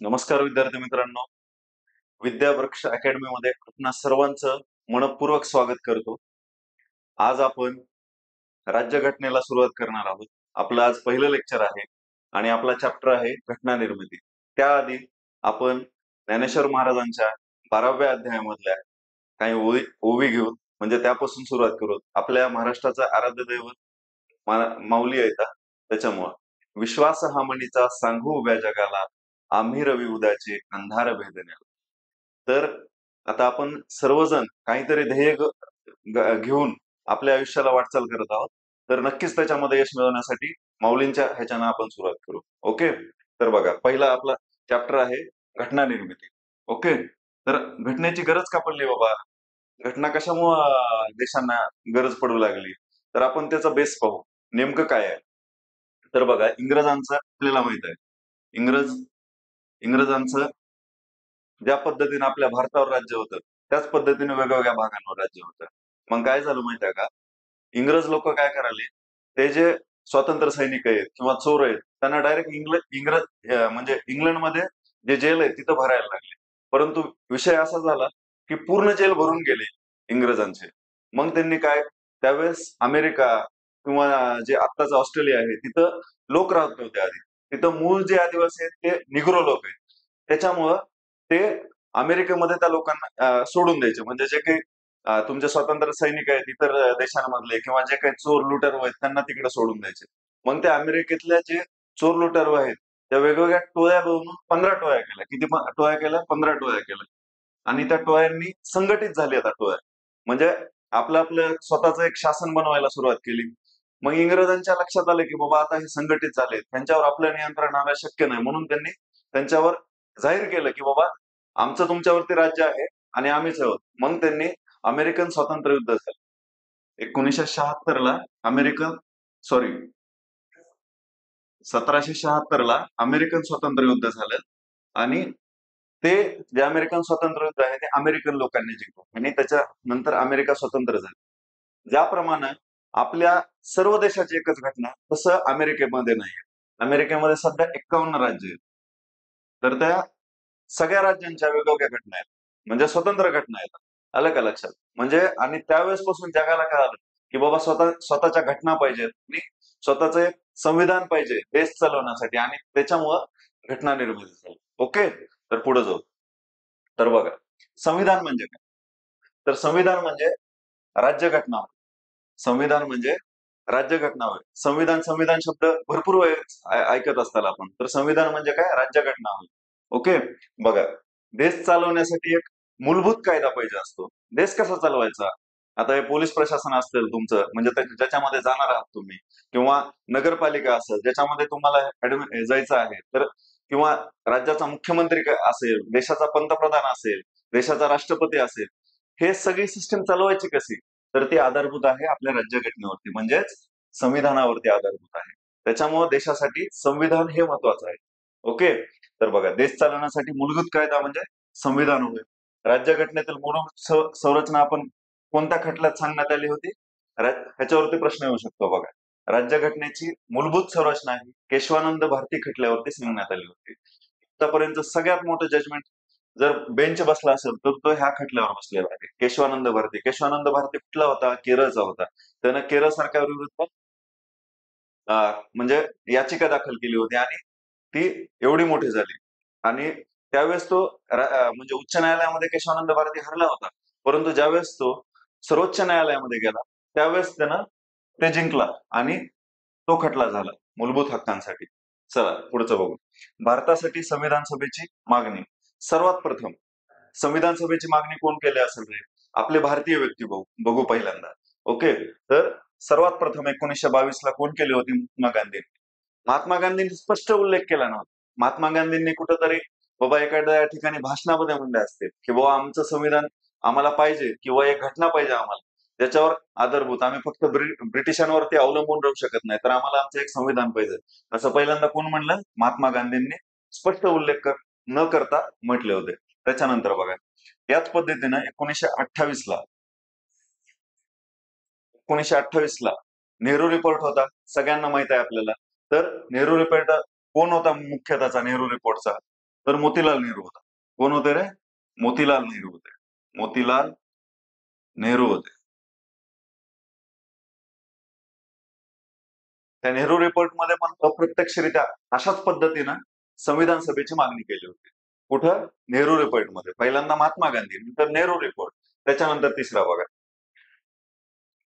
नमस्कार विद्यार्थी मित्रांनो. विद्यावृक्ष अकॅडमी मध्ये आपणा सर्वांचं मनपूर्वक स्वागत करतो. आज आपण राज्यघटनेला सुरुवात करणार आहोत. आपलं आज पहिलं लेक्चर आहे आणि आपला चॅप्टर आहे घटना निर्मिती. त्याआधी आपण ज्ञानेश्वर महाराजांच्या 12व्या अध्यायामधल्या काही ओवी घेऊन म्हणजे त्यापासून सुरुवात करू. आपल्या महाराष्ट्राचा आराध्य दैवत माऊली येतात. त्याच्यामुळं विश्वास हा मणीचा सांगू उभ्या जगाला, आम्ही रवी उद्याचे अंधार भेदण्याला. तर आता आपण सर्वजण काहीतरी ध्येय घेऊन आपल्या आयुष्याला वाटचाल करत आहोत. तर नक्कीच त्याच्यामध्ये यश मिळवण्यासाठी माऊलींच्या ह्याच्यानं आपण सुरुवात करू. ओके. तर बघा, पहिला आपला चॅप्टर आहे घटना निर्मिती. ओके. तर घटनेची गरज का पडली बाबा? घटना कशामुळं देशांना गरज पडू लागली? तर आपण त्याचा बेस पाहू. नेमकं काय आहे? तर बघा, इंग्रजांचं आपल्याला माहित आहे. इंग्रजांचं ज्या पद्धतीने आपल्या भारतावर राज्य होतं त्याच पद्धतीने वेगवेगळ्या भागांवर राज्य होतं. मग काय झालं माहिती आहे का? इंग्रज लोक काय करायले, ते जे स्वातंत्र्य सैनिक आहेत किंवा चोर आहेत त्यांना डायरेक्ट म्हणजे इंग्लंडमध्ये जे जेल आहे तिथं भरायला लागले. परंतु विषय असा झाला की पूर्ण जेल भरून गेले इंग्रजांचे. मग त्यांनी काय, त्यावेळेस अमेरिका किंवा जे आत्ताचं ऑस्ट्रेलिया आहे तिथं लोक राहत नव्हते आधी. तिथं मूळ जे आदिवासी आहेत ते निग्रो लोक आहेत. त्याच्यामुळं ते अमेरिकेमध्ये त्या लोकांना सोडून द्यायचे. म्हणजे जे काही तुमचे स्वातंत्र्य सैनिक आहेत इतर देशांमधले किंवा जे काही चोर लुटारू आहेत त्यांना तिकडे सोडून द्यायचे. मग त्या अमेरिकेतल्या जे चोर लुटारू आहेत त्या वेगवेगळ्या टोळ्या बनवून 15 टोळ्या केल्या. किती टोळ्या केल्या? 15 टोळ्या केल्या. आणि त्या टोळ्यांनी संघटित झाली आता टोळ्या. म्हणजे आपलं स्वतःचं एक शासन बनवायला सुरुवात केली. मग इंग्रजांच्या लक्षात आलं की बाबा आता हे संघटित झाले, त्यांच्यावर आपलं नियंत्रण आणणं शक्य नाही. म्हणून त्यांनी त्यांच्यावर जाहीर केलं की बाबा आमचं तुमच्यावरती राज्य आहे आणि आम्हीच आहोत. मग त्यांनी अमेरिकन स्वातंत्र्य युद्ध झालं 1976 ला. अमेरिकन सॉरी 1776 ला अमेरिकन स्वातंत्र्य युद्ध झालं आणि ते जे अमेरिकन स्वातंत्र्य युद्ध आहे ते अमेरिकन लोकांनी जिंकलं आणि त्याच्यानंतर अमेरिका स्वतंत्र झाली. ज्याप्रमाणे आपल्या सर्व देशाची एकच घटना, तसं अमेरिकेमध्ये नाही. अमेरिकेमध्ये सध्या 51 राज्य आहेत. तर त्या सगळ्या राज्यांच्या वेगवेगळ्या घटना आहेत, म्हणजे स्वतंत्र घटना आहेत. आलं का लक्षात? म्हणजे आणि त्यावेळेस पासून जगाला कळालं की बाबा स्वतःच्या घटना पाहिजेत आणि स्वतःचं एक संविधान पाहिजे देश चालवण्यासाठी, आणि त्याच्यामुळं घटना निर्मिती झाली. ओके. तर पुढे जाऊ. तर बघा, संविधान म्हणजे काय? तर संविधान म्हणजे राज्यघटना. संविधान म्हणजे राज्यघटना होय. संविधान संविधान शब्द भरपूर वेळेस ऐकत असताल आपण. तर संविधान म्हणजे काय? राज्यघटना होय. ओके. बघा, देश चालवण्यासाठी एक मूलभूत कायदा पाहिजे असतो. देश कसा चालवायचा? आता हे पोलीस प्रशासन असेल तुमचं, म्हणजे ज्याच्यामध्ये जाणार आहात तुम्ही, किंवा नगरपालिका असेल ज्याच्यामध्ये तुम्हाला जायचं आहे, तर किंवा राज्याचा मुख्यमंत्री असेल, देशाचा पंतप्रधान असेल, देशाचा राष्ट्रपती असेल, हे सगळी सिस्टीम चालवायची कशी? तर ती आधारभूत आहे आपल्या राज्यघटनेवरती, म्हणजेच संविधानावरती आधारभूत आहे. त्याच्यामुळे देशासाठी संविधान हे महत्वाचं आहे. ओके. तर बघा, देश चालवण्यासाठी मूलभूत कायदा म्हणजे संविधान होय. राज्यघटनेतील मूलभूत संरचना आपण कोणत्या खटल्यात सांगण्यात आली होती? ह्याच्यावरती प्रश्न येऊ शकतो बघा. राज्यघटनेची मूलभूत संरचना ही केशवानंद भारती खटल्यावरती सांगण्यात आली होती. आतापर्यंत सगळ्यात मोठं जजमेंट जर बेंच बसला असेल तर तो ह्या खटल्यावर बसलेला आहे, केशवानंद भारती. केशवानंद भारती कुठला होता? केरळचा होता. त्यानं केरळ सरकारविरुद्ध म्हणजे याचिका दाखल केली होती आणि ती एवढी मोठी झाली. आणि त्यावेळेस तो म्हणजे उच्च न्यायालयामध्ये केशवानंद भारती हरला होता. परंतु ज्यावेळेस तो सर्वोच्च न्यायालयामध्ये गेला त्यावेळेस त्यानं ते जिंकला आणि तो खटला झाला मूलभूत हक्कांसाठी. चला पुढचं बघू. भारतासाठी संविधान सभेची मागणी. सर्वात प्रथम संविधान सभेची मागणी कोण केली असेल रे? आपले भारतीय व्यक्ती बघू पहिल्यांदा. ओके. तर सर्वात प्रथम 1922ला कोण केली होती? महात्मा गांधी. महात्मा गांधींनी स्पष्ट उल्लेख केला नव्हता. महात्मा गांधींनी कुठंतरी बाबा एखाद्या ठिकाणी भाषणामध्ये म्हणले असते की बाबा आमचं संविधान आम्हाला पाहिजे किंवा एक घटना पाहिजे आम्हाला, त्याच्यावर आधारभूत आम्ही फक्त ब्रिटिशांवरती अवलंबून राहू शकत नाही, तर आम्हाला आमचं एक संविधान पाहिजे, असं पहिल्यांदा कोण म्हणलं? महात्मा गांधींनी स्पष्ट उल्लेख न करता म्हटले होते. त्याच्यानंतर बघा, याच पद्धतीनं 1928ला नेहरू रिपोर्ट होता, सगळ्यांना माहित आहे आपल्याला. तर नेहरू रिपोर्ट कोण होता मुख्य त्याचा नेहरू रिपोर्टचा? तर मोतीलाल नेहरू होता. कोण होते रे? मोतीलाल नेहरू होते. मोतीलाल नेहरू होते. त्या नेहरू रिपोर्टमध्ये पण अप्रत्यक्षरित्या अशाच पद्धतीनं संविधान सभेची मागणी केली होती. कुठं? नेहरू रिपोर्टमध्ये. पहिल्यांदा महात्मा गांधी, नंतर नेहरू रिपोर्ट, त्याच्यानंतर तिसरा बघा.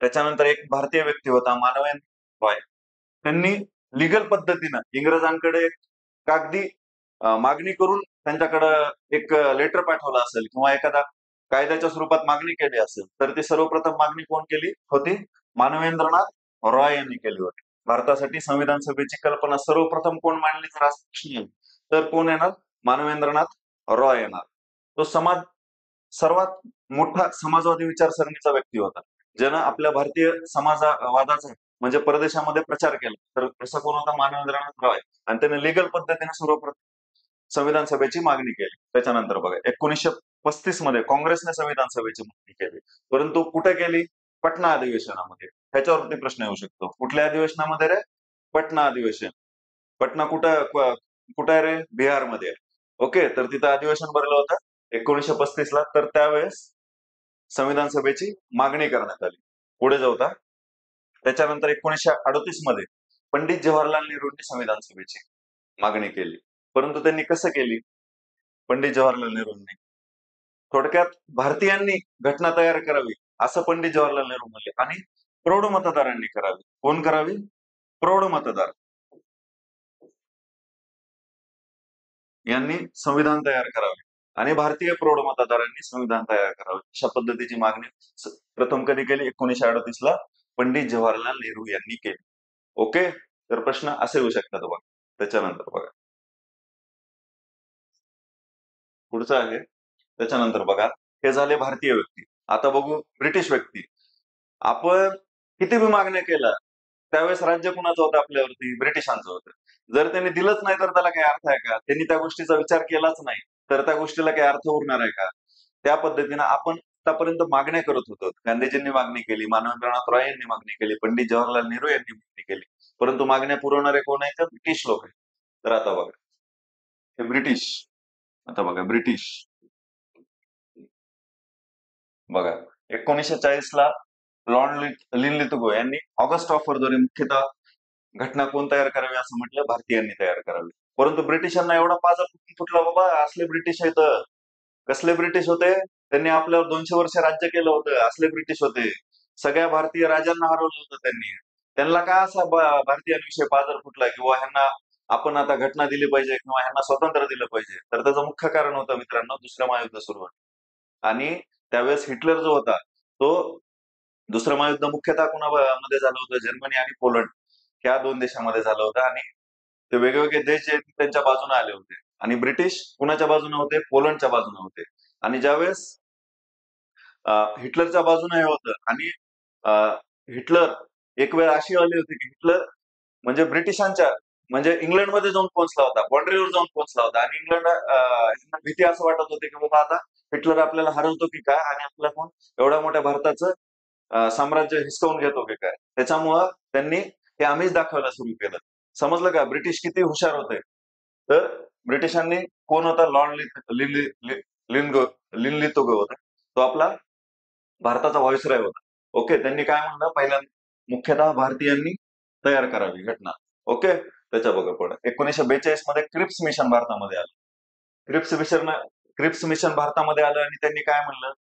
त्याच्यानंतर एक भारतीय व्यक्ती होता मानवेंद्र रॉय. त्यांनी लिगल पद्धतीनं इंग्रजांकडे कागदी मागणी करून त्यांच्याकडे एक लेटर पाठवलं असेल किंवा एखादा कायद्याच्या स्वरूपात मागणी केली असेल, तर ती सर्वप्रथम मागणी कोण केली होती? मानवेंद्रनाथ रॉय यांनी केली होती. भारतासाठी संविधान सभेची कल्पना सर्वप्रथम कोण मांडली जर असा प्रश्न येईल, तर कोण येणार? मानवेंद्रनाथ रॉय येणार. तो सर्वात मोठा समाजवादी विचारसरणीचा व्यक्ती होता, ज्यानं आपल्या भारतीय समाजवादाचा म्हणजे परदेशामध्ये प्रचार केला. तर असा कोण होता? मानवेंद्रनाथ रॉय. आणि त्याने लिगल पद्धतीने सर्वप्रथम संविधान सभेची मागणी केली. त्याच्यानंतर बघा 1935 मध्ये काँग्रेसने संविधान सभेची मागणी केली, परंतु कुठे केली? पटना अधिवेशनामध्ये. ह्याच्यावरती प्रश्न येऊ शकतो. कुठल्या अधिवेशनामध्ये रे? पटना अधिवेशन. पटना कुठं आहे रे? बिहारमध्ये आहे. ओके, तर तिथं अधिवेशन भरलं होतं 1935 ला. तर त्यावेळेस संविधान सभेची मागणी करण्यात आली. पुढे जाऊ आता. त्याच्यानंतर 1938 मध्ये पंडित जवाहरलाल नेहरूंनी संविधान सभेची मागणी केली, परंतु त्यांनी कसं केली? पंडित जवाहरलाल नेहरूंनी थोडक्यात भारतीयांनी घटना तयार करावी असं पंडित जवाहरलाल नेहरू म्हणले, आणि प्रौढ मतदारांनी करावी. कोण करावी? प्रौढ मतदार यांनी संविधान तयार करावे आणि भारतीय प्रौढ मतदारांनी संविधान तयार करावे, अशा पद्धतीची मागणी प्रथम कधी केली? 1938 ला पंडित जवाहरलाल नेहरू यांनी केली. ओके, तर प्रश्न असे येऊ शकतात बघा. त्याच्यानंतर बघा पुढचं आहे. त्याच्यानंतर बघा, हे झाले भारतीय व्यक्ती. आता बघू ब्रिटिश व्यक्ती. आपण किती बी मागण्या केल्या, त्यावेळेस राज्य कुणाचं होतं आपल्यावरती? ब्रिटिशांचं होतं. जर त्यांनी दिलंच नाही तर त्याला काही अर्थ आहे का? त्यांनी त्या गोष्टीचा विचार केलाच नाही तर त्या गोष्टीला काही अर्थ उरणार आहे का? त्या पद्धतीनं आपण आतापर्यंत मागण्या करत होतो. गांधीजींनी मागणी केली, मानवेंद्रनाथ रॉय यांनी मागणी केली, पंडित जवाहरलाल नेहरू यांनी मागणी केली, परंतु मागण्या पुरवणारे कोण आहेत? तर ब्रिटिश लोक आहेत. तर आता बघा, हे ब्रिटिश. आता बघा ब्रिटिश बघा 1940 ला लॉर्ड लिनलिथगो यांनी ऑगस्ट ऑफरद्वारे मुख्यतः घटना कोण तयार करावी असं म्हटलं? भारतीयांनी तयार करावी. परंतु ब्रिटिशांना एवढा पाजा फुटला, बाबा असले ब्रिटिश आहेत. कसले ब्रिटिश होते? त्यांनी आपल्यावर 200 वर्ष राज्य केलं होतं. असले ब्रिटिश होते. सगळ्या भारतीय राजांना हरवलं होतं त्यांनी. त्यांना का असा भारतीयांविषयी पाजर फुटला किंवा ह्यांना आपण आता घटना दिली पाहिजे किंवा ह्यांना स्वातंत्र्य दिलं पाहिजे? तर त्याचं मुख्य कारण होतं मित्रांनो, दुसरं महायुद्ध सुरू होतं. आणि त्यावेळेस हिटलर जो होता, तो दुसरं महायुद्ध मुख्यतः कुणामध्ये झालं होतं? जर्मनी आणि पोलंड ह्या 2 देशामध्ये झालं होतं. आणि ते वेगवेगळे देश जे त्यांच्या बाजूने आले होते, आणि ब्रिटिश कुणाच्या बाजूने होते? पोलंडच्या बाजूने होते. आणि ज्यावेळेस हिटलरच्या बाजूने हे होतं, आणि हिटलर एक वेळ अशी आली होती की हिटलर म्हणजे ब्रिटिशांच्या म्हणजे इंग्लंडमध्ये जाऊन पोहोचला होता, बाँड्रीवर जाऊन पोहोचला होता, आणि इंग्लंड भीती असं वाटत होते की बाबा आता हिटलर आपल्याला हरवतो की काय, आणि आपल्याकडून एवढ्या मोठ्या भारताचं साम्राज्य हिसकावून घेतो की काय. त्याच्यामुळं त्यांनी हे आम्हीच दाखवायला सुरू केलं. समजलं का ब्रिटिश किती हुशार होते? तर ब्रिटिशांनी कोण होता? लॉर्ड लिनलिथगो होता. तो आपला भारताचा व्हाईसरॉय होता. ओके, त्यांनी काय म्हणलं? पहिल्यांदा मुख्यतः भारतीयांनी तयार करावी घटना. ओके, त्याच्या बघा पुढे 1942 मध्ये क्रिप्स मिशन भारतामध्ये आलं. क्रिप्स मिशन भारतामध्ये आलं, आणि त्यांनी काय म्हणलं?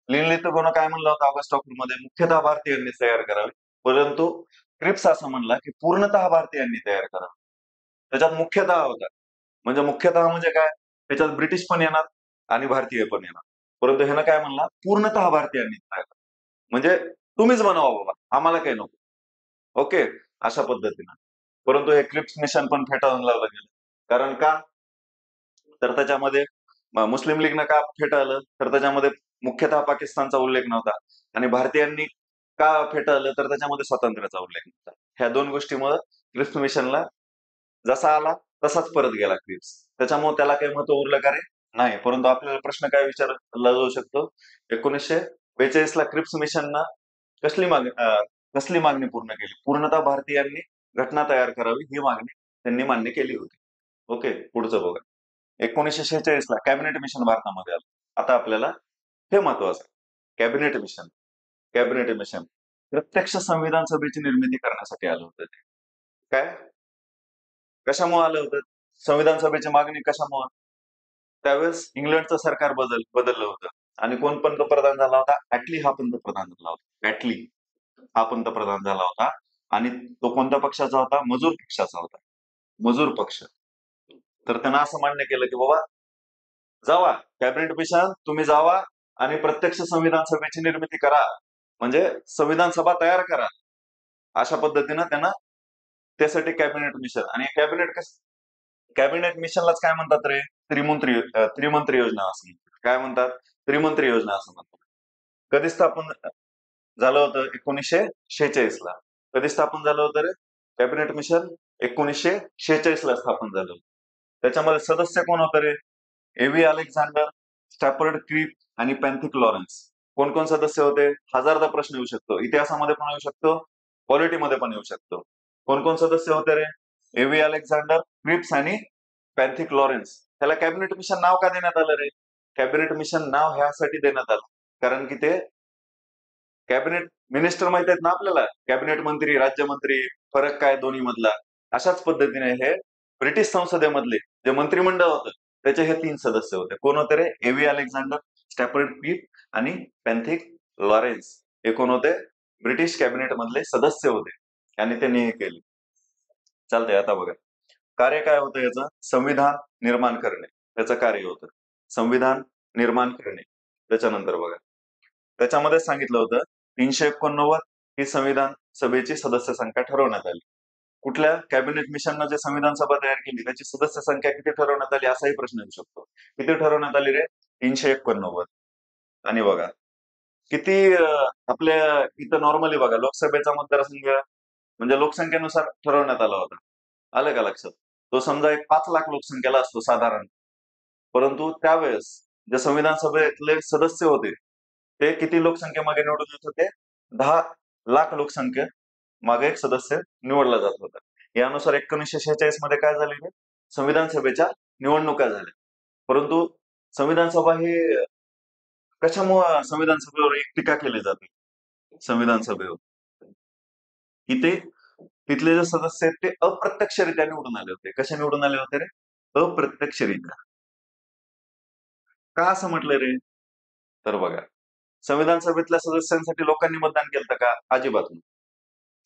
लिनलिथगोनं काय म्हणलं होतं ऑगस्ट ऑफरमध्ये? मुख्यतः भारतीयांनी तयार करावी. परंतु क्रिप्स असं म्हणला की पूर्णतः भारतीयांनी तयार करावी. त्याच्यात मुख्यतः होता. म्हणजे मुख्यतः म्हणजे काय? त्याच्यात ब्रिटिश पण येणार आणि भारतीय पण येणार. परंतु ह्यानं काय म्हणला? पूर्णतः भारतीयांनी तयार करावी. म्हणजे तुम्हीच बनवा बाबा, आम्हाला काही नको. ओके, अशा पद्धतीनं. परंतु हे क्रिप्स मिशन पण फेटाळून लावलं गेलं. कारण का? तर त्याच्यामध्ये मुस्लिम लीगनं का फेटाळलं? तर त्याच्यामध्ये मुख्यतः पाकिस्तानचा उल्लेख नव्हता, आणि भारतीयांनी का फेटाळलं? तर त्याच्यामध्ये स्वातंत्र्याचा उल्लेख नव्हता. ह्या 2 गोष्टीमुळे क्रिप्स मिशनला जसा आला तसाच परत गेला क्रिप्स. त्याच्यामुळे त्याला काही महत्व उरलं का रे? नाही. परंतु आपल्याला प्रश्न काय विचारला जाऊ शकतो? 1942 ला क्रिप्स मिशननं कसली मागणी पूर्ण केली? पूर्णतः भारतीयांनी घटना तयार करावी ही मागणी त्यांनी मान्य केली होती. ओके, पुढचं बघा. 1946 ला कॅबिनेट मिशन भारतामध्ये आलं. आता आपल्याला हे महत्वाचं कॅबिनेट मिशन. कॅबिनेट मिशन प्रत्यक्ष संविधान सभेची निर्मिती करण्यासाठी आलं होतं ते. काय कशामुळे आलं होतं? संविधान सभेची मागणी कशामुळे? त्यावेळेस इंग्लंडचं सरकार बदललं होतं आणि कोण पंतप्रधान झाला होता? ॲटली हा पंतप्रधान झाला होता. ॲटली हा पंतप्रधान झाला होता आणि तो कोणत्या पक्षाचा होता? मजूर पक्षाचा होता. मजूर पक्ष. तर त्यांना असं मान्य केलं की बाबा जावा कॅबिनेट मिशन तुम्ही जावा आणि प्रत्यक्ष संविधान सभेची निर्मिती करा, म्हणजे संविधान सभा तयार करा. अशा पद्धतीनं त्यांना त्यासाठी कॅबिनेट मिशन आणि कॅबिनेट मिशनलाच काय म्हणतात रे? त्रिमंत्री योजना असं म्हणतात. काय म्हणतात? त्रिमंत्री योजना असं म्हणतात. कधी स्थापन झालं होतं? 1946 ला. कधी स्थापन झालं होतं रे? कॅबिनेट मिशन 1946 ला स्थापन झालं होतं. त्याच्यामध्ये सदस्य कोण होतं रे? एव्ही अलेक्झांडर, स्टॅफर्ड क्रिप आणि पॅन्थिक लॉरेन्स. कोण कोण सदस्य होते? हजारदा प्रश्न येऊ शकतो. इतिहासामध्ये पण येऊ शकतो, पॉलिटीमध्ये पण येऊ शकतो. कोण कोण सदस्य होते रे? एव्ही अलेक्झांडर, क्रिप्स आणि पॅन्थिक लॉरेन्स. त्याला कॅबिनेट मिशन नाव का देण्यात आलं रे? कॅबिनेट मिशन नाव ह्यासाठी देण्यात आलं कारण की ते कॅबिनेट मिनिस्टर माहित आहेत ना आपल्याला, कॅबिनेट मंत्री, राज्यमंत्री, फरक काय दोन्ही मधला. अशाच पद्धतीने हे ब्रिटिश संसदेमधले जे मंत्रिमंडळ होतं त्याचे हे 3 सदस्य होते. कोण होते रे? एव्ही अलेक्झांडर, स्टॅफर्ड क्लिफ आणि पॅन्थिक लॉरेन्स. हे कोण होते? ब्रिटिश कॅबिनेट मधले सदस्य होते आणि त्यांनी हे केले. चालतंय. आता बघा कार्य काय होतं याचं? संविधान निर्माण करणे याचं कार्य होतं. संविधान निर्माण करणे. त्याच्यानंतर बघा त्याच्यामध्ये सांगितलं होतं 389 ही संविधान सभेची सदस्य संख्या ठरवण्यात आली. कुठल्या कॅबिनेट मिशननं जे संविधान सभा तयार केली त्याची सदस्य संख्या किती ठरवण्यात आली असाही प्रश्न येऊ शकतो. किती ठरवण्यात आली रे? 389. आणि बघा किती आपल्या इथं नॉर्मली बघा लोकसभेचा मतदारसंघ म्हणजे लोकसंख्येनुसार ठरवण्यात आला होता. आलं का लक्षात? तो समजा एक 5 लाख लोकसंख्येला असतो साधारण. परंतु त्यावेळेस जे संविधान सभेतले सदस्य होते ते किती लोकसंख्येमागे निवडून येत होते? 10 लाख लोकसंख्ये मागे एक सदस्य निवडला जात होता. यानुसार 1946 मध्ये काय झालेले? संविधान सभेच्या निवडणुका झाल्या. परंतु संविधान सभा ही कशामुळे संविधान सभेवर एक टीका केली जाते? संविधान सभेवर की ते तिथले जे सदस्य आहेत ते अप्रत्यक्षरित्या निवडून आले होते. कशा निवडून आले होते रे? अप्रत्यक्षरित्या. का असं म्हटलंय रे? तर बघा संविधान सभेतल्या सदस्यांसाठी लोकांनी मतदान केलं का? अजिबात नाही.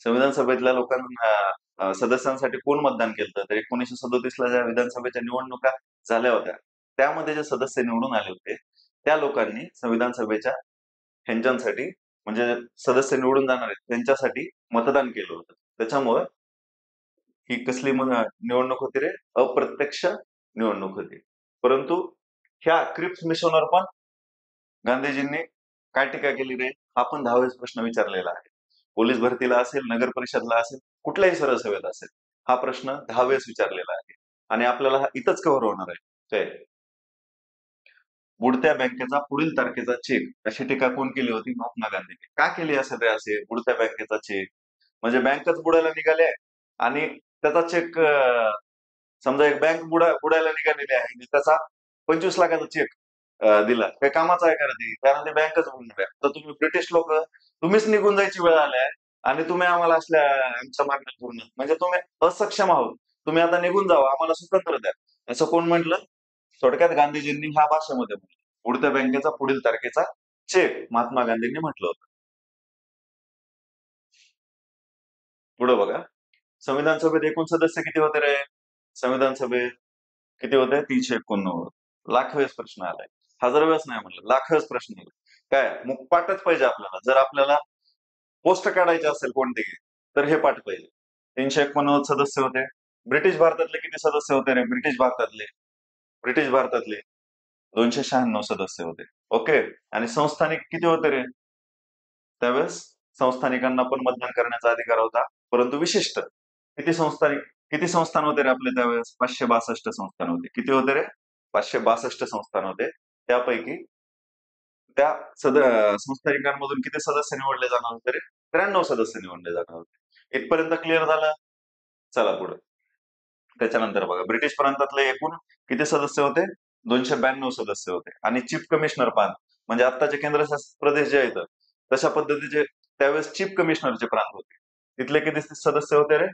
संविधान सभेतल्या लोकांना सदस्यांसाठी कोण मतदान केलं? तर 1937 ला ज्या विधानसभेच्या निवडणुका झाल्या होत्या त्यामध्ये जे सदस्य निवडून आले होते त्या लोकांनी संविधान सभेच्या ह्यांच्यासाठी म्हणजे सदस्य निवडून जाणार आहेत त्यांच्यासाठी मतदान केलं होतं. त्याच्यामुळं ही कसली निवडणूक होती रे? अप्रत्यक्ष निवडणूक होती. परंतु ह्या क्रिप्स मिशनवर पण गांधीजींनी काय टीका केली रे? हा पण 10 वेळेस प्रश्न विचारलेला आहे. पोलीस भरतीला असेल, नगर परिषदला असेल, कुठल्याही सरळ असेल. हा प्रश्न 10 वेळेस विचारलेला आहे आणि आपल्याला हा इथंच कव्हर होणार आहे. काय? बुडत्या बँकेचा पुढील तारखेचा चेक अशी टीका कोण केली होती? महात्मा गांधींनी. का केली असेल रे असे बुडत्या बँकेचा चेक? म्हणजे बँकच बुडायला निघाले आणि त्याचा चेक समजा एक बँक बुडायला निघालेली आहे आणि त्याचा 25 लाखाचा चेक दिला. काही कामाचा आहे का रे ते? कारण ते बँकच बुडणार आहे. तर तुम्ही ब्रिटिश लोक तुम्हीच निघून जायची वेळ आली आहे आणि तुम्ही आम्हाला असल्या आमच्या मागण्या पूर्ण म्हणजे तुम्ही असक्षम आहोत. तुम्ही आता निघून जावा आम्हाला स्वातंत्र्य द्या. असं कोण म्हटलं? थोडक्यात गांधीजींनी ह्या भाषेमध्ये म्हटलं. बुडत्या बँकेचा पुढील तारखेचा चेक महात्मा गांधींनी म्हटलं होतं. पुढे बघा संविधान सभेत एकूण सदस्य किती होते रे? संविधान सभेत किती होते? 389. लाख वेळेस प्रश्न आलाय. हजार वेळेस नाही म्हणलं, लाख वेळेस प्रश्न आलाय. काय मुखपाठच पाहिजे आपल्याला. जर आपल्याला पोस्ट काढायची असेल कोणतीही तर हे पाठ पाहिजे. 389 सदस्य होते. ब्रिटिश भारतातले किती सदस्य होते रे? ब्रिटिश भारतातले 296 सदस्य होते. ओके. आणि संस्थानिक किती होते रे? त्यावेळेस संस्थानिकांना पण मतदान करण्याचा अधिकार होता, परंतु विशिष्ट. किती संस्थान होते रे आपले त्यावेळेस? 562 संस्थान होते. किती होते रे? 562 संस्थान होते. त्यापैकी त्या संस्थानिकांमधून किती सदस्य निवडले जाणार होते रे? 93 सदस्य निवडले जाणार होते. इथपर्यंत क्लिअर झालं? चला पुढे. त्याच्यानंतर बघा ब्रिटिश प्रांतातले एकूण किती सदस्य होते? 292 सदस्य होते. आणि चीफ कमिशनर प्रांत म्हणजे आत्ताचे केंद्रशासित प्रदेश जे आहेत तशा पद्धतीचे त्यावेळेस चीफ कमिशनरचे प्रांत होते. तिथले किती सदस्य होते रे?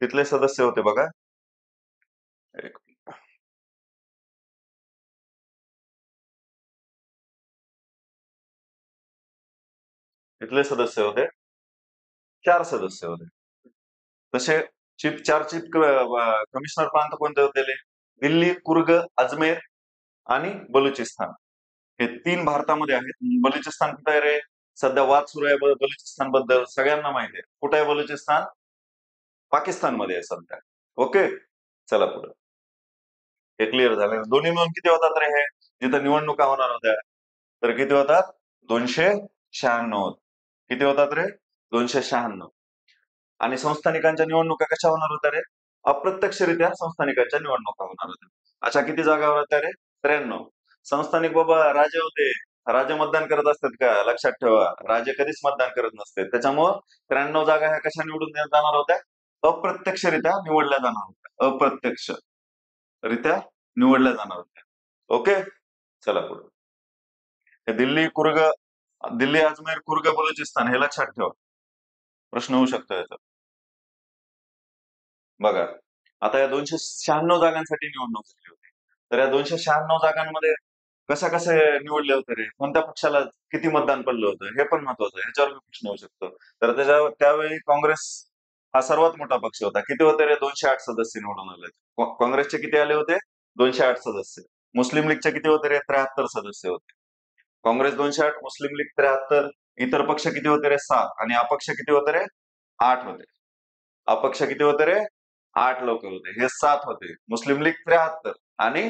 तिथले सदस्य होते बघा, एक तिथले सदस्य होते 4 सदस्य होते. तसे चीफ कमिशनर प्रांत कोणते होते? दिल्ली, कुर्ग, अजमेर आणि बलुचिस्तान हे 3 भारतामध्ये आहेत. बलुचिस्तान कुठे आहे रे? सध्या वाद सुरू आहे बलुचिस्तान बद्दल, सगळ्यांना माहिती आहे. कुठे आहे बलुचिस्तान? पाकिस्तानमध्ये आहे सध्या. ओके, चला पुढे. हे क्लिअर झालं. दोन्ही मिळून किती होतात रे हे? जिथं निवडणुका होणार होत्या तर किती होतात? 296. किती होतात रे? 296. आणि संस्थानिकांच्या निवडणुका कशा होणार होत्या रे? अप्रत्यक्षरित्या संस्थानिकांच्या निवडणुका होणार होत्या. अशा किती जागा होत्या रे? 93. संस्थानिक बाबा राजे होते. राजे मतदान करत असतात का? लक्षात ठेवा, राजे कधीच मतदान करत नसते. त्याच्यामुळं 93 जागा ह्या कशा निवडून जाणार होत्या? अप्रत्यक्षरित्या निवडल्या जाणार होत्या. अप्रत्यक्षरित्या निवडल्या जाणार होत्या. ओके, चला पुढे. हे दिल्ली, अजमेर, कुर्ग, बलुचिस्तान हे लक्षात ठेवा. प्रश्न होऊ शकतो याचा. बघा, आता या 296 जागांसाठी निवडणूक झाली होती. तर या 296 जागांमध्ये कशा कसे निवडले होते रे? कोणत्या पक्षाला किती मतदान पडलं होतं? हे पण महत्वाचं आहे. ह्याच्यावर प्रश्न होऊ शकतो. तर त्यावेळी काँग्रेस हा सर्वात मोठा पक्ष होता. किती होते रे? 208 सदस्य निवडून आले. काँग्रेसचे किती आले होते? 208 सदस्य. मुस्लिम लीगचे किती होते रे? 73 सदस्य होते. काँग्रेस 208, मुस्लिम लीग 73, इतर पक्ष किती होते रे? 7 आणि अपक्ष किती होते रे? 8 होते. अपक्ष किती होते रे? 8 लोक होते. हे 7 होते. मुस्लिम लीग 73 आणि